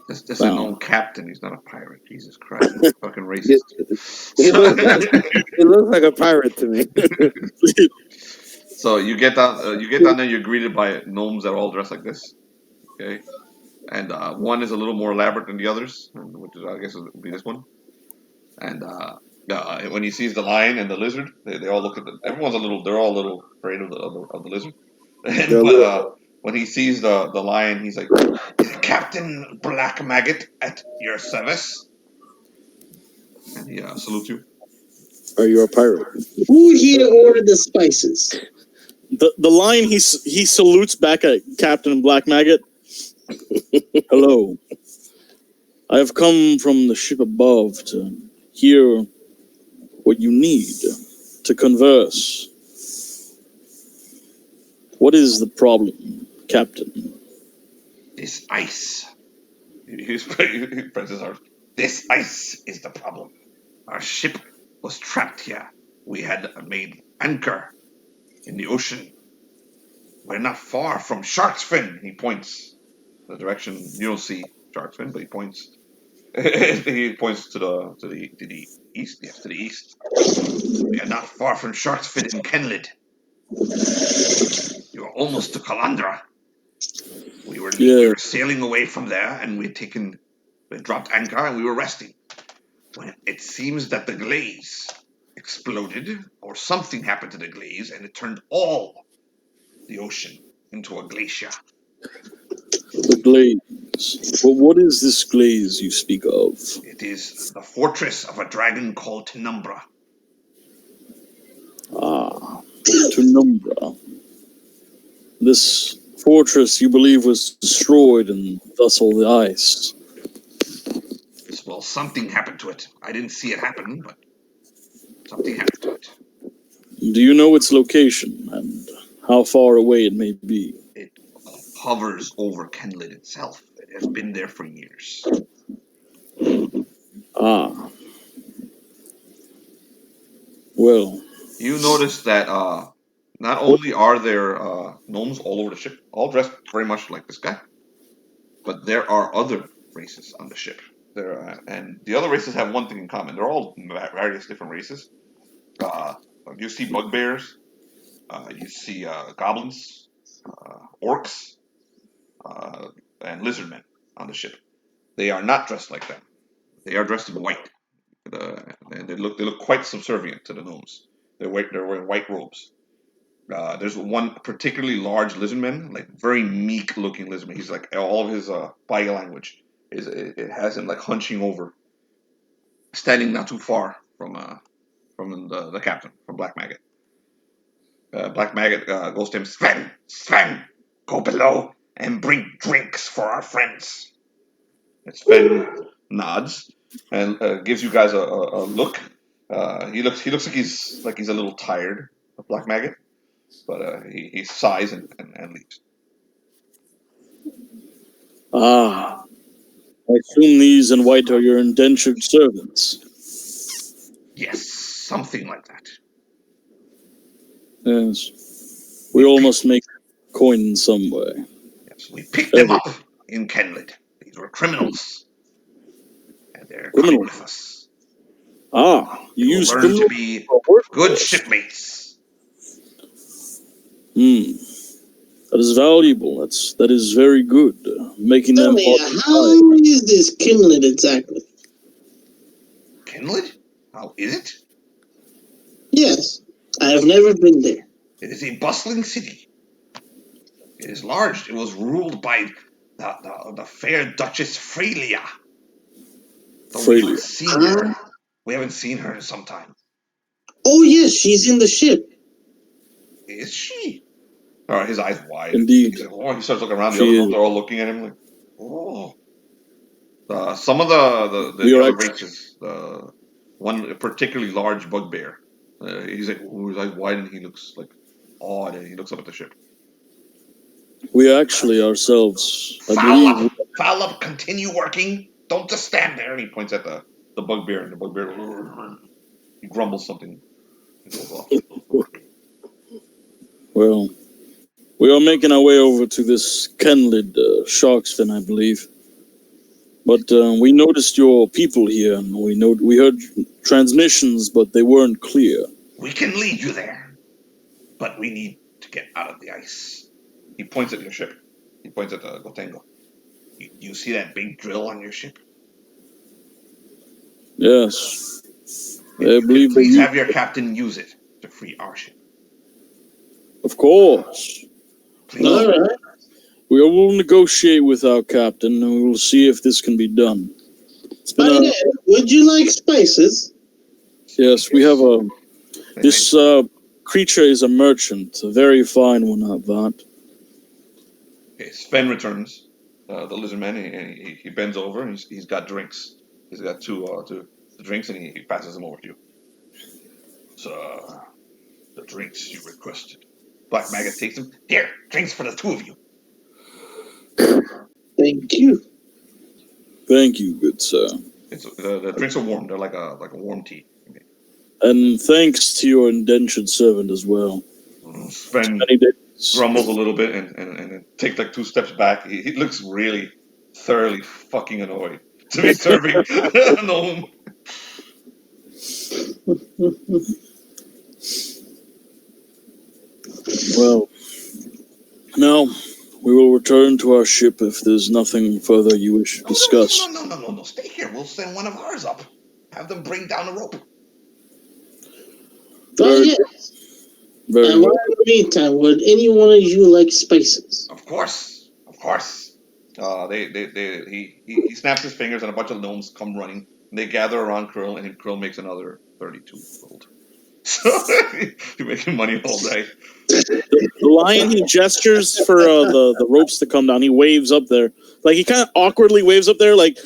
That's a gnome captain. He's not a pirate. Jesus Christ, fucking racist. He looks like a pirate to me. So you get down there. You're greeted by gnomes that are all dressed like this. Okay, and one is a little more elaborate than the others, which is, I guess would be this one. And when he sees the lion and the lizard, they all look at everyone's they're all a little afraid of the lizard. But when he sees the lion, he's like, Captain Black Maggot at your service. And he salutes you. Are you a pirate? Who here ordered the spices? The lion he salutes back at Captain Black Maggot. Hello. I have come from the ship above to hear what you need to converse. What is the problem, Captain? This ice. He presses his arm. This ice is the problem. Our ship was trapped here. We had made anchor in the ocean. We're not far from Shark's Fin. He points the direction. You don't see Shark's Fin, but he points. He points to the east. Yes, to the east. We are not far from Shark's Fin in Kenlid. You are almost to Calandra. We were sailing away from there, and we dropped anchor, and we were resting. When it seems that the glaze exploded, or something happened to the glaze, and it turned all the ocean into a glacier. The glaze. Well, what is this glaze you speak of? It is the fortress of a dragon called Tenumbra. Ah, Tenumbra. This fortress you believe was destroyed and thus all the ice. Well, something happened to it. I didn't see it happen, but something happened to it. Do you know its location and how far away it may be? It hovers over Kenlid itself. It has been there for years. Ah. Well. You notice that not only are there gnomes all over the ship, all dressed very much like this guy, but there are other races on the ship. And the other races have one thing in common. They're all various different races. You see bugbears, you see goblins, orcs, and lizardmen on the ship. They are not dressed like them. They are dressed in white, and they look quite subservient to the gnomes. They're wearing white robes. There's one particularly large lizardman, like very meek looking lizardman. He's like all of his body language it has him like hunching over, standing not too far from the captain, from Black Maggot. Black Maggot goes to him, Sven, go below and bring drinks for our friends. Sven nods and gives you guys a look. He looks like he's a little tired of Black Maggot, but he sighs and leaves. Ah, I assume these in white are your indentured servants. Yes, something like that. Yes. We all must make coin in some way. Yes, we picked them up in Kenlid. These were criminals, and they're coming with us. Ah, you They will use learn to criminals be for work good force. shipmates. That is valuable. That is very good. Making Tell them me, part of the how tribe. is this Kinlet exactly? Kenlid? How is it? Yes, I have never been there. It is a bustling city. It is large. It was ruled by the fair Duchess Freya. Though Freely. we haven't seen her in some time. Oh yes, she's in the ship. Is she? All right, his eyes wide. Indeed. He's like, oh, he starts looking around. The She other is. ones are all looking at him like, oh. Some of the We are other actually- races, one particularly large bugbear. He's like, oh, his eyes wide, and he looks like odd, and he looks up at the ship. We actually ourselves, I Foul up, continue working. Don't just stand there. And he points at the bugbear, and the bugbear, he grumbles something. He goes off. Well, we are making our way over to this Kenlid shark's fin, I believe. But we noticed your people here, and we heard transmissions, but they weren't clear. We can lead you there, but we need to get out of the ice. He points at your ship. He points at the Gotengo. You see that big drill on your ship? Yes. I believe Please have your captain use it to free our ship. Of course. Please. All right. We will negotiate with our captain, and we will see if this can be done. It's been By then, would you like spices? yes, we have a. This creature is a merchant, a very fine one at that. Okay, Sven returns, the lizard man, and he bends over, and he's got drinks. He's got two drinks, and he passes them over to you. So, the drinks you requested. Black Maggot takes them. Here, drinks for the two of you. Thank you. Thank you, good sir. The drinks are warm. They're like a warm tea. Okay. And thanks to your indentured servant as well. Sven grumbles a little bit and takes like 2 steps back. He looks really thoroughly fucking annoyed to be serving a gnome. Well, now we will return to our ship if there's nothing further you wish to discuss. No. Stay here. We'll send one of ours up. Have them bring down a rope. Well, yes. Very And well. in the meantime, would any one of you like spices? Of course. He snaps his fingers and a bunch of gnomes come running. And they gather around Krill, and Krill makes another 32 gold. So you're making money all day. The lion, he gestures for the ropes to come down. He waves up there. Like, he kind of awkwardly waves up there, like,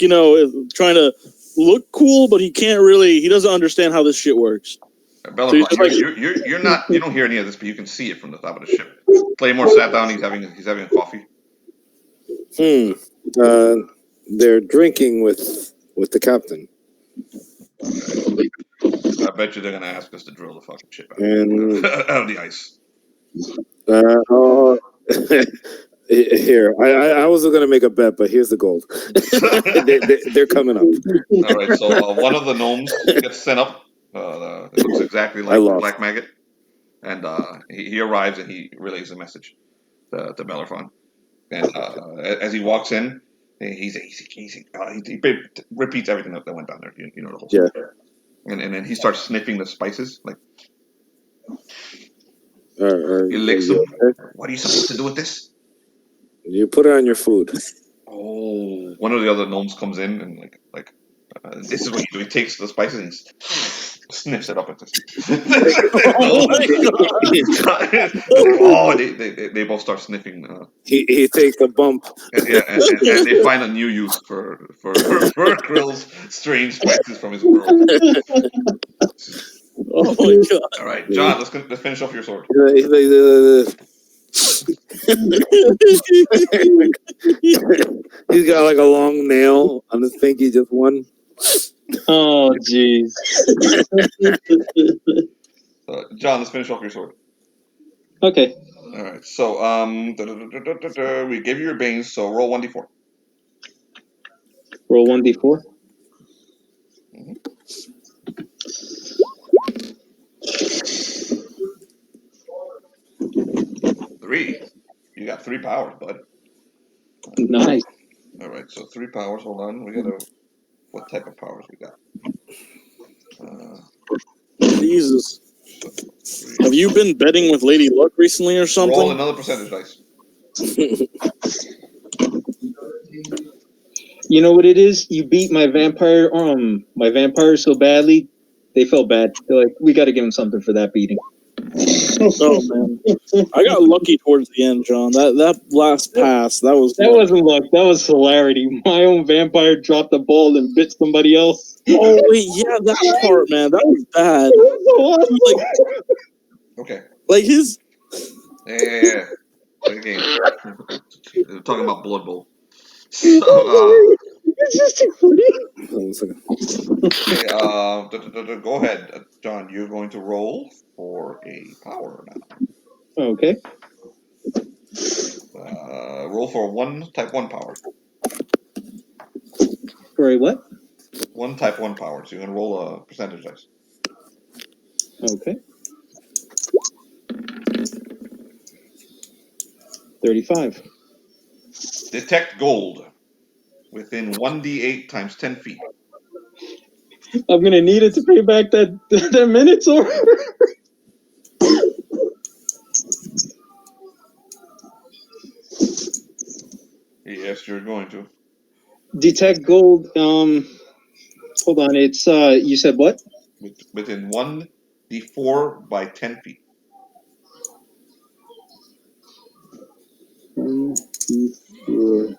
you know, trying to look cool, but he can't really, he doesn't understand how this shit works. Bella, So he's just like, you're not, you don't hear any of this, but you can see it from the top of the ship. Claymore sat down. He's having a coffee. They're drinking with the captain. I bet you they're gonna ask us to drill the fucking ship out, And out of the ice. Here, I wasn't gonna make a bet, but here's the gold. They're coming up. All right, so one of the gnomes gets sent up. It looks exactly like Black Maggot, and he arrives and he relays the message to Bellerophon. And as he walks in, he repeats everything that went down there. You know the whole story. Yeah. And then he starts sniffing the spices, like he licks them. What are you supposed to do with this? You put it on your food. Oh, one of the other gnomes comes in and like this is what you do. He takes the spices and Sniffs it up at this. Oh my god! Oh, they both start sniffing. He takes a bump. And they find a new use for Krill's strange spices from his world. Oh my god! All right, John, let's finish off your sword. He's like, he's got like a long nail on his pinky, just one. Oh, jeez. John, let's finish off your sword. Okay. All right. So we gave you your Banes. So roll 1d4. Roll 1d4. Three. You got 3 powers, bud. Nice. All right. So 3 powers. Hold on. We gotta. What type of powers we got? Jesus. So 3. Have you been betting with Lady Luck recently or something? Roll another percentage dice. You know what it is? You beat my vampire so badly, they felt bad. They're like, we got to give him something for that beating. Oh man, I got lucky towards the end, John. That last pass, that wasn't luck. That was hilarity. My own vampire dropped the ball and bit somebody else. Oh wait, yeah, that part, man, that was bad. Okay. Like his. Yeah. Play the game. We're talking about Blood Bowl. So, it's just too funny. Okay, go ahead, John. You're going to roll for a power now. Okay. Roll for type 1 power. For a what? 1 type 1 power. So you're going to roll a percentage dice. Okay. 35. Detect gold within 1d8 times 10 feet. I'm gonna need it to pay back that minutes or. Yes, you're going to. Detect gold. Hold on. It's you said what? Within 1d4 by 10 feet. 1d4.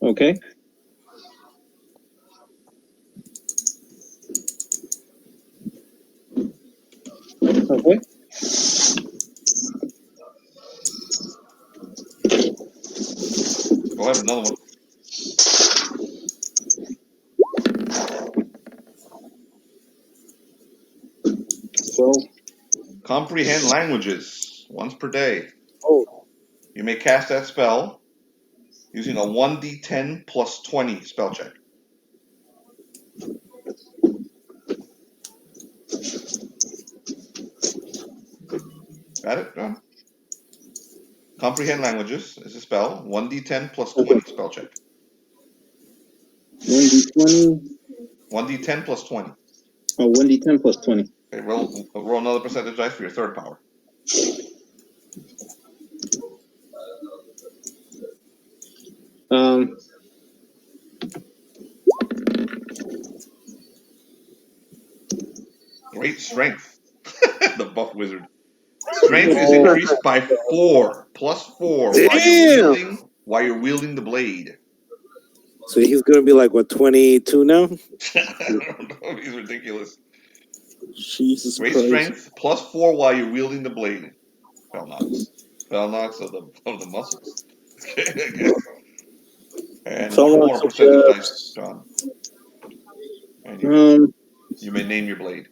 Okay. Okay. Go ahead, another one. Well, comprehend languages once per day. Oh. You may cast that spell using a 1d10 plus 20 spell check. Got it, John? Comprehend languages is a spell. 1d10 plus 20 spell check. 1d20. 1d10 plus 20. Oh, 1d10 plus 20. Okay, roll another percentage dice for your 3rd power. Great strength. The buff wizard. Strength is increased by 4 plus 4 while you're wielding the blade. So he's gonna be like what, 22 now? I don't know. He's ridiculous. Jesus Great Christ. strength plus 4 while you're wielding the blade. Spell knocks of the muscles. Okay, I guess. And one more percentage dice, John. And you may name your blade.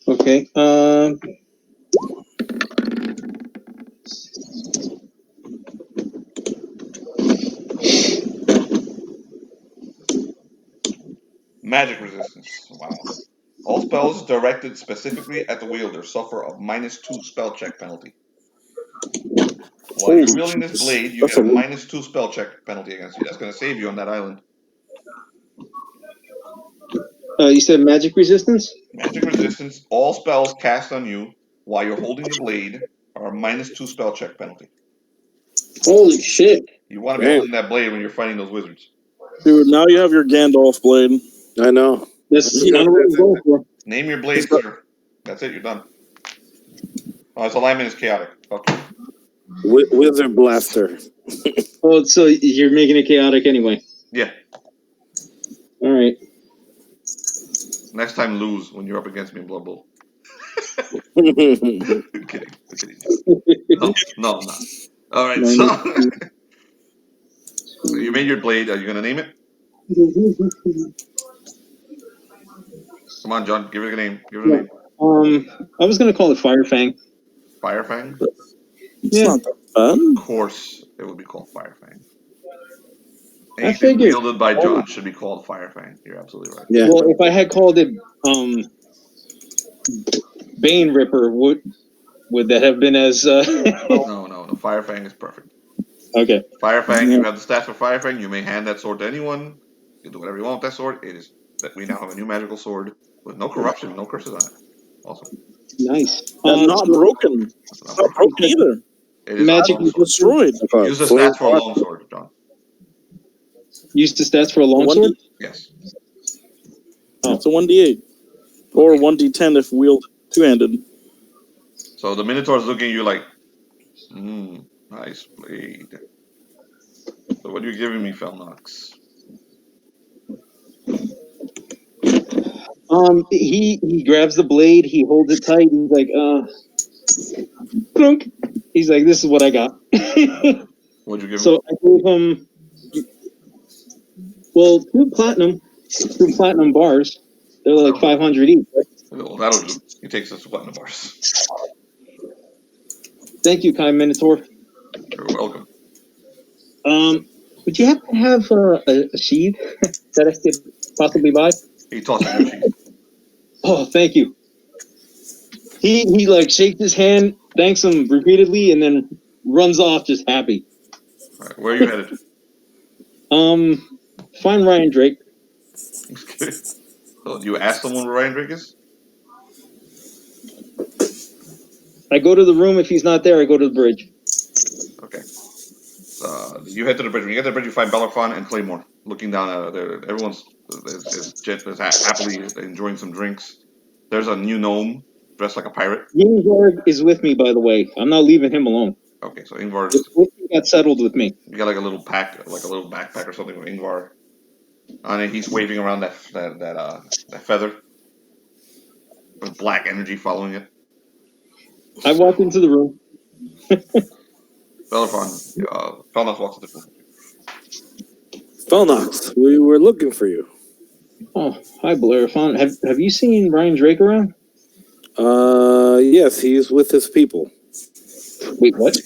Okay. Magic resistance. Wow. All spells directed specifically at the wielder suffer a -2 spell check penalty. While you're wielding this blade, you get a -2 spell check penalty against you. That's going to save you on that island. You said magic resistance? Magic resistance. All spells cast on you while you're holding the blade are a -2 spell check penalty. Holy shit. You want to be Damn. holding that blade when you're fighting those wizards. Dude, now you have your Gandalf blade. I know. That's Yeah, kind of what I'm going for. Name your blade, sir. That's it. You're done. Oh, his alignment is chaotic. Fuck you. Wizard Blaster. Oh, so you're making it chaotic anyway. Yeah. All right. Next time, lose when you're up against me in Blood Bowl. I'm kidding. I'm kidding. No, I'm not. All right, so you made your blade. Are you gonna name it? Come on, John. Give it a name. Give it a name. I was gonna call it Firefang. Firefang. It's Yeah. not that bad. Of course, it would be called Firefang. I Anything figured. wielded by John should be called Firefang. You're absolutely right. Yeah. Well, if I had called it Bane Ripper, would that have been as? No. Firefang is perfect. Okay. Firefang. You have the stats for Firefang. You may hand that sword to anyone. You can do whatever you want with that sword. It is that we now have a new magical sword with no corruption, no curses on it. Awesome. Nice. And not broken. That's not Not broken either. It is Magic a long sword. Destroyed. Use the stats for a long sword, John. Use the stats for a long One sword. Yes. It's a 1d8. Or 1d10 if wielded two-handed. So the Minotaur is looking at you like, nice blade. So what are you giving me, Felnox? He grabs the blade. He holds it tight. He's like, clunk. He's like, this is what I got. What'd you give him? So I gave him, well, two platinum bars. They're like 500 each. Right? Well, that'll do. He takes us to platinum bars. Thank you, kind Minotaur. You're welcome. Would you happen to have a sheath that I could possibly buy? He tosses your sheath. Oh, thank you. He like shakes his hand, thanks him repeatedly, and then runs off just happy. All right, where are you headed? Find Ryan Drake. So do you ask someone where Ryan Drake is? I go to the room. If he's not there, I go to the bridge. Okay. You head to the bridge. When you get to the bridge, you find Bellerophon and Claymore looking down at it. Everyone's is happily enjoying some drinks. There's a new gnome dressed like a pirate. Ingvar is with me, by the way. I'm not leaving him alone. Okay, so Ingvar got settled with me. You got like a little pack, like a little backpack or something with Ingvar on it. He's waving around that feather with black energy following it. I walk into the room. Bellerophon, Felnox walks into the room. Felnox, we were looking for you. Oh, hi, Bellerophon. Have you seen Ryan Drake around? Yes, he's with his people. Wait, what?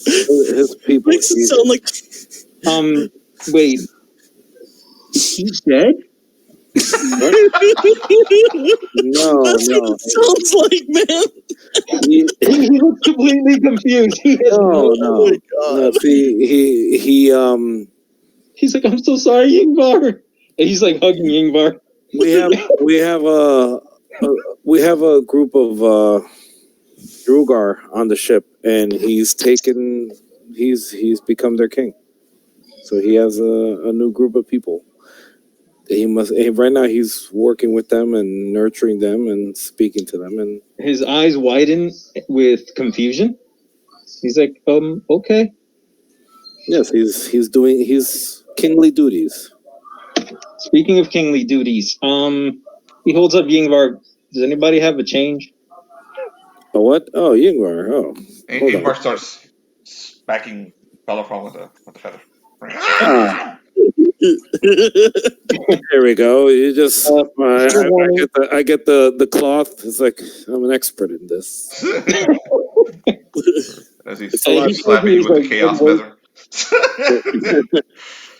His people. Makes it sound like Wait. Is he dead? No, that's what it sounds like, man. He looks completely confused. No. Oh my God. No, see, He's like, I'm so sorry, Ingvar. And he's like hugging Ingvar. we have a group of Drugar on the ship, and he's become their king. So he has a new group of people. Right now he's working with them and nurturing them and speaking to them, and His eyes widen with confusion. He's like, okay. yes, he's doing his kingly duties. Speaking of kingly duties, he holds up Ingvar. Does anybody have a change? Oh, what? Oh, Yingvar. Oh, Ingvar starts smacking Bellerophon with the feather. There we go. You just I get the cloth. It's like I'm an expert in this. As he's slapping you with the chaos feather.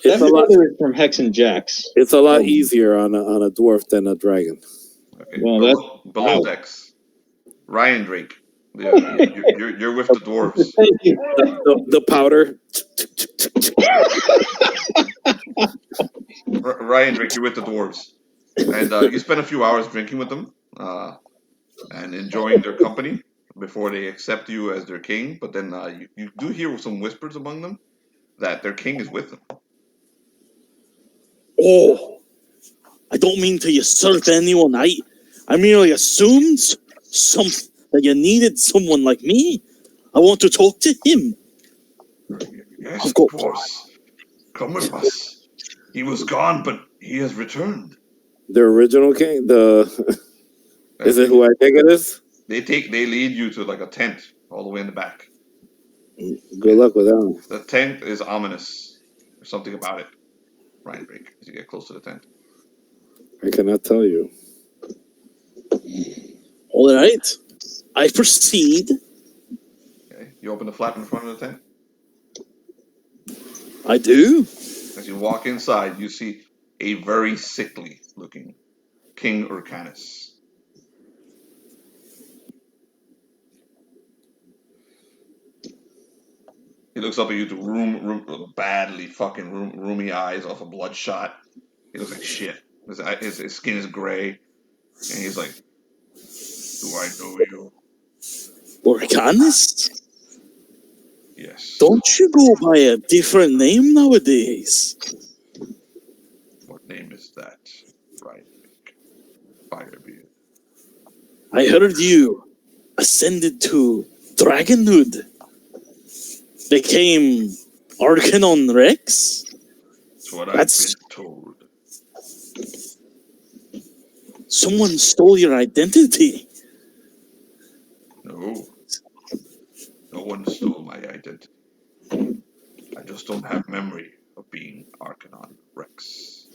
That feather is from Hex and Jax. It's a lot easier on a dwarf than a dragon. Okay. Well, below decks, Ryan Drake. You're with the dwarves. Thank you. The powder. Ryan Drake, you're with the dwarves. And you spend a few hours drinking with them and enjoying their company before they accept you as their king. But then you do hear some whispers among them that their king is with them. Oh, I don't mean to usurp anyone. I merely assumed that you needed someone like me. I want to talk to him. Yes, Of of course. course. Come with us. He was gone, but he has returned. The original king. Is it who I think it is? They lead you to like a tent all the way in the back. Good luck with that one. The tent is ominous. There's something about it. Ryan Break as you get close to the tent. I cannot tell you. All right. I proceed. Okay. You open the flap in front of the tent. I do. As you walk inside, you see a very sickly looking King Urcanus. He looks up at you to badly fucking roomy eyes off a bloodshot. He looks like shit. His skin is gray. And he's like, do I know you? Orcanis? Yes. Don't you go by a different name nowadays? What name is that? Right. Firebeard. I heard you ascended to dragonhood. Became Arcanon Rex? That's what That's- I've been told. Someone stole your identity. No. No one stole my identity. I just don't have memory of being Arcanon Rex.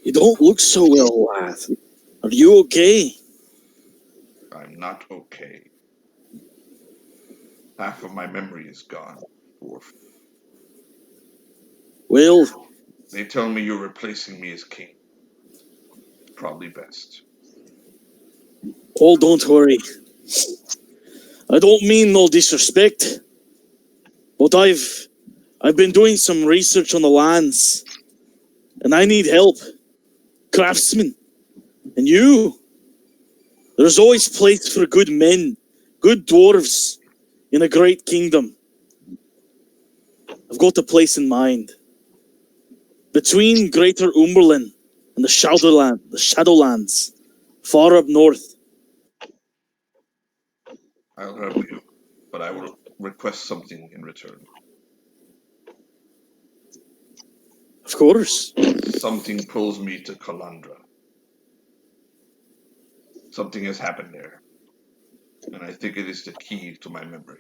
You don't look so well, lad. Are you okay? I'm not okay. Half of my memory is gone, dwarf. Well, They tell me you're replacing me as king. Probably best. oh, don't worry. I don't mean no disrespect, but I've been doing some research on the lands, and I need help. Craftsmen. And you. There's always place for good men, good dwarves, in a great kingdom. I've got a place in mind. Between Greater Umberland and the Shadowlands, far up north. I'll help you, but I will request something in return. Of course. Something pulls me to Calandra. Something has happened there, and I think it is the key to my memory.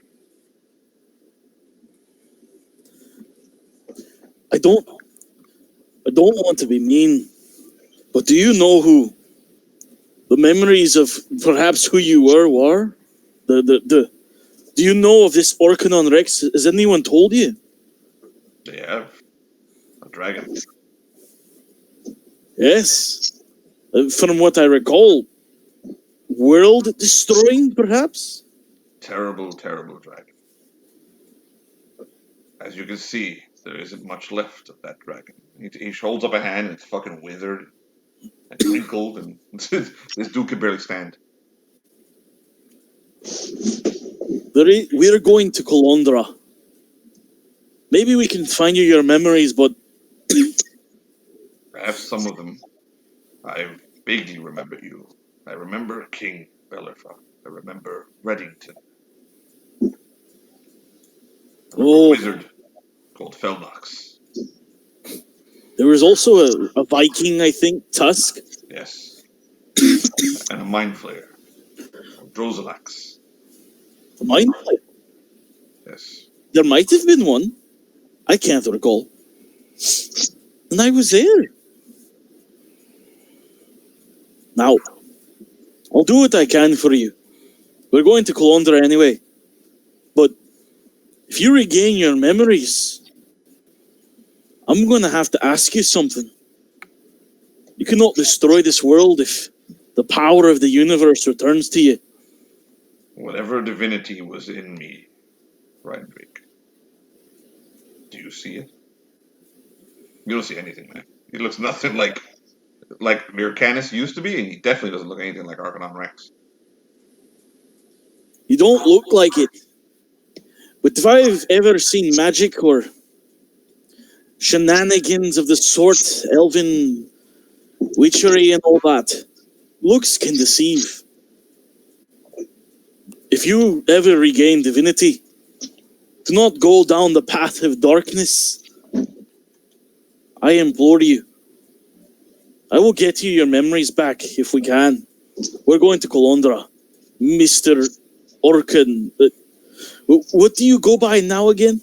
I don't want to be mean, but do you know who the memories of perhaps who you were? Do you know of this Orcanon Rex? Has anyone told you? They have a dragon. Yes. From what I recall, world destroying, perhaps? Terrible, terrible dragon. As you can see, there isn't much left of that dragon. He holds up a hand and it's fucking withered and wrinkled, and this dude can barely stand. We're going to Colondra. Maybe we can find you your memories, but Perhaps some of them. I vaguely remember you. I remember King Bellerfa. I remember Reddington. I remember a wizard called Felnox. There was also a Viking, I think, Tusk. Yes. And a mind flayer called Drozelax. A mind flayer? Yes. There might have been one. I can't recall. And I was there. Now, I'll do what I can for you. We're going to Colondra anyway. But if you regain your memories, I'm going to have to ask you something. You cannot destroy this world if the power of the universe returns to you. Whatever divinity was in me, Reinrich. Do you see it? You don't see anything, man. He looks nothing like Mircanis used to be, and he definitely doesn't look anything like Arcanon Rex. You don't look like it. But if I've ever seen magic or shenanigans of the sort, elven witchery and all that, looks can deceive. If you ever regain divinity, do not go down the path of darkness. I implore you. I will get you your memories back if we can. We're going to Colondra. Mr. Orkan. What do you go by now again?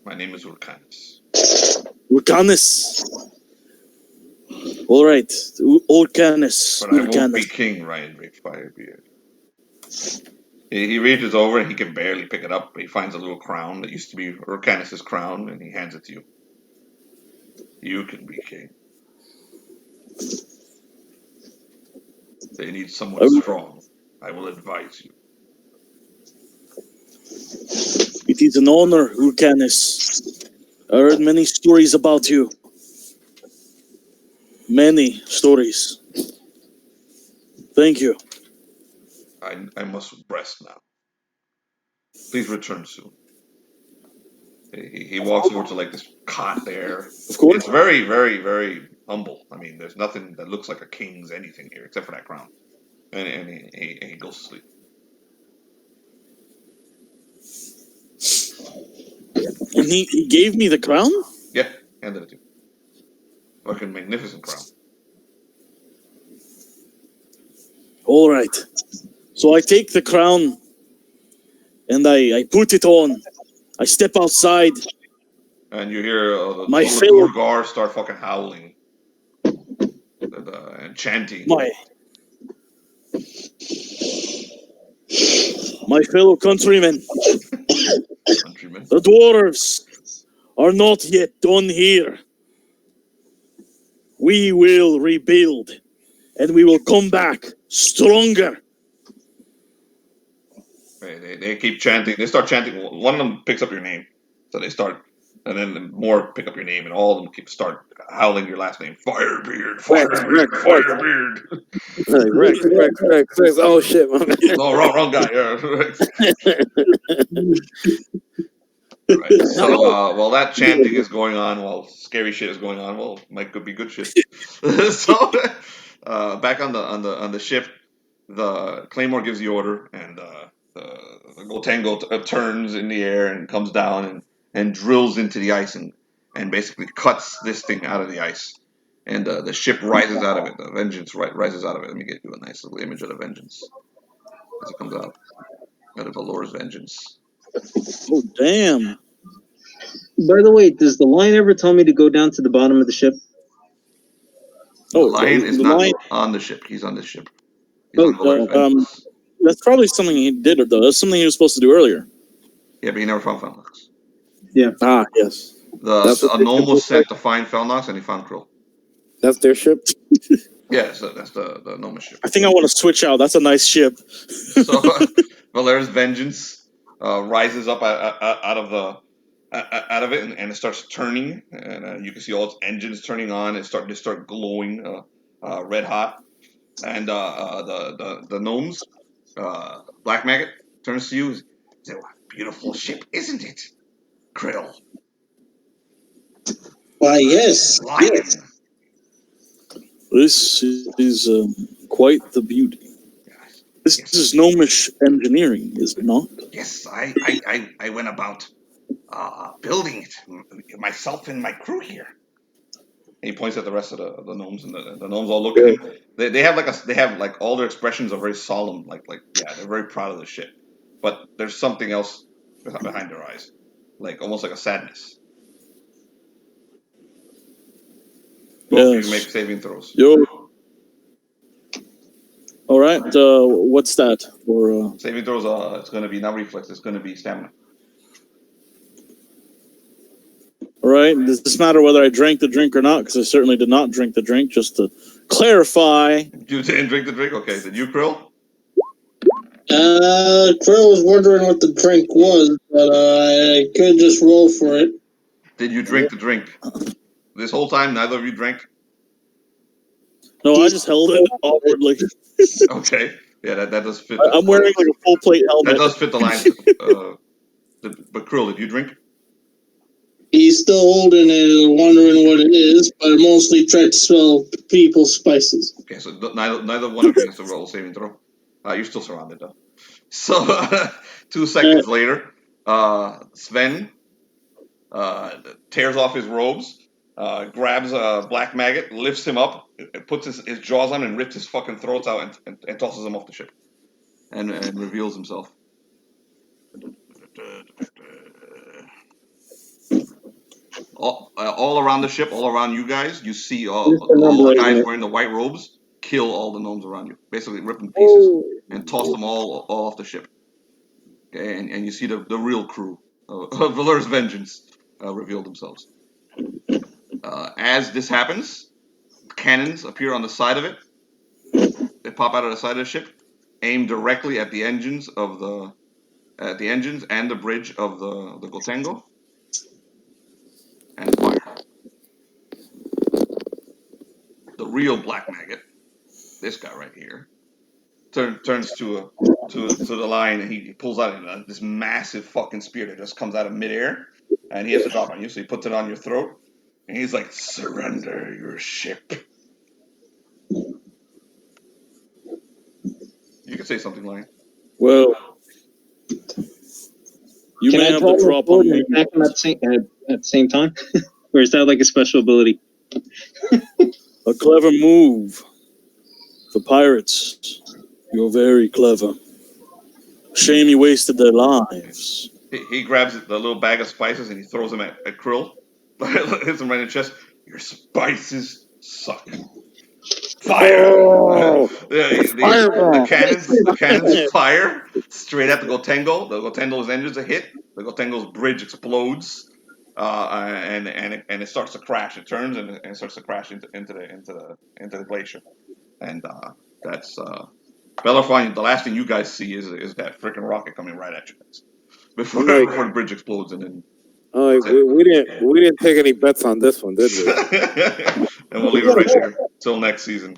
My name is Urcanis. Urcanis. All right. Orcanis. But I won't be king, Ryan Drake Firebeard. He reaches over and he can barely pick it up, but he finds a little crown that used to be Urcanis' crown, and he hands it to you. You can be king. They need someone strong. I will advise you. It is an honor, Urcanis. I heard many stories about you. Many stories. Thank you. I must rest now. Please return soon. He walks over to like this cot there. Of course. It's very, very, very humble. I mean, there's nothing that looks like a king's anything here except for that crown. And he goes to sleep. And he gave me the crown? Yeah, handed it to you. Fucking magnificent crown. All right. So I take the crown and I put it on. I step outside. And you hear My the fellow Urgar start fucking howling and chanting. My fellow countrymen. The dwarves are not yet done here. We will rebuild, and we will come back stronger. They keep chanting. They start chanting. One of them picks up your name, so they start, and then more pick up your name, and all of them start howling your last name. Firebeard, Firebeard, Firebeard. Rex. Oh shit, man. No, wrong guy. Yeah, Rex. Right. So while that chanting is going on, while scary shit is going on, well, might could be good shit. So back on the ship, the Claymore gives the order, and the Gotengo turns in the air and comes down and drills into the ice and basically cuts this thing out of the ice. And the ship rises out of it. The Vengeance rises out of it. Let me get you a nice little image of the Vengeance as it comes out of Valore's Vengeance. Oh, damn. By the way, does the line ever tell me to go down to the bottom of the ship? The lion is not on the ship. He's on the ship. He's on Valore's Vengeance. That's probably something he did, though. That's something he was supposed to do earlier. Yeah, but he never found Felnox. Yeah. Ah, yes. A gnome was sent to find Felnox, and he found Krill. That's their ship? Yeah, so that's the gnome ship. I think I want to switch out. That's a nice ship. So Valore's Vengeance rises up out of it, and it starts turning, and you can see all its engines turning on and start glowing red hot. And the gnomes, Black Maggot turns to you. Says, "Beautiful ship, isn't it, Krill?" Why, yes. Lion. Yes. This is quite the beauty. This is gnomish engineering, is it not? Yes, I went about building it myself and my crew here. And he points at the rest of the gnomes, and the gnomes all look at him. They have like all their expressions are very solemn, like yeah, they're very proud of the ship, but there's something else behind their eyes, like almost like a sadness. Both of you make saving throws. Yo. All right. What's that for? Saving throws. It's going to be not reflex. It's going to be stamina. All right. Does this matter whether I drank the drink or not? Because I certainly did not drink the drink. Just to clarify. You didn't drink the drink. Okay. Did you, Krill? Krill was wondering what the drink was, but I could just roll for it. Did you drink the drink? this whole time, neither of you drank. No, I just held it awkwardly. Okay, yeah, that does fit. I'm wearing like a full plate That helmet. does fit the line. But Krill, did you drink? He's still holding it and wondering what it is, but mostly tried to smell people's spices. Okay, so neither one of you has to roll a saving throw. You're still surrounded though. So 2 seconds later, Sven tears off his robes, grabs a black maggot, lifts him up, puts his jaws on, and rips his fucking throats out, and tosses him off the ship, and reveals himself. All around the ship, all around you guys, you see all the guys wearing the white robes kill all the gnomes around you, basically rip them to pieces and toss them all off the ship. Okay, and you see the real crew of Valur's Vengeance reveal themselves. As this happens, cannons appear on the side of it. They pop out of the side of the ship, aim directly at the engines of the engines and the bridge of the Gotengo, and fire. The real black maggot, this guy right here, turns to the line, and he pulls out this massive fucking spear that just comes out of midair, and he has to drop on you, so he puts it on your throat, and he's like, "Surrender your ship." You can say something, Lion. Well, you Can may I have draw the drop sword on and me. attack him at the same time? Or is that like a special ability? A clever move. For pirates, you're very clever. Shame you wasted their lives. He grabs the little bag of spices and he throws them at Krill. Hits him right in the chest. Your spices suck. Fire! Oh, The cannons fire straight at the Gotengo. The Gotengo's engines are hit. The Gotengo's bridge explodes, and it starts to crash. It turns and it starts to crash into the glacier. And that's Bellerophon. The last thing you guys see is that freaking rocket coming right at you guys before the bridge explodes, and then. We didn't take any bets on this one, did we? And we'll leave it right there till next season.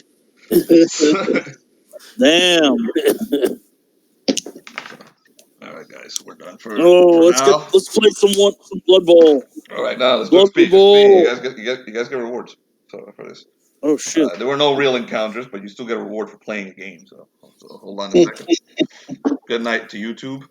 damn. All right, guys, we're done for Let's play some Blood Bowl. All right, now let's Blood speak. Bowl. You guys get rewards for this. Oh shit. There were no real encounters, but you still get a reward for playing a game. So hold on a second. Good night to YouTube.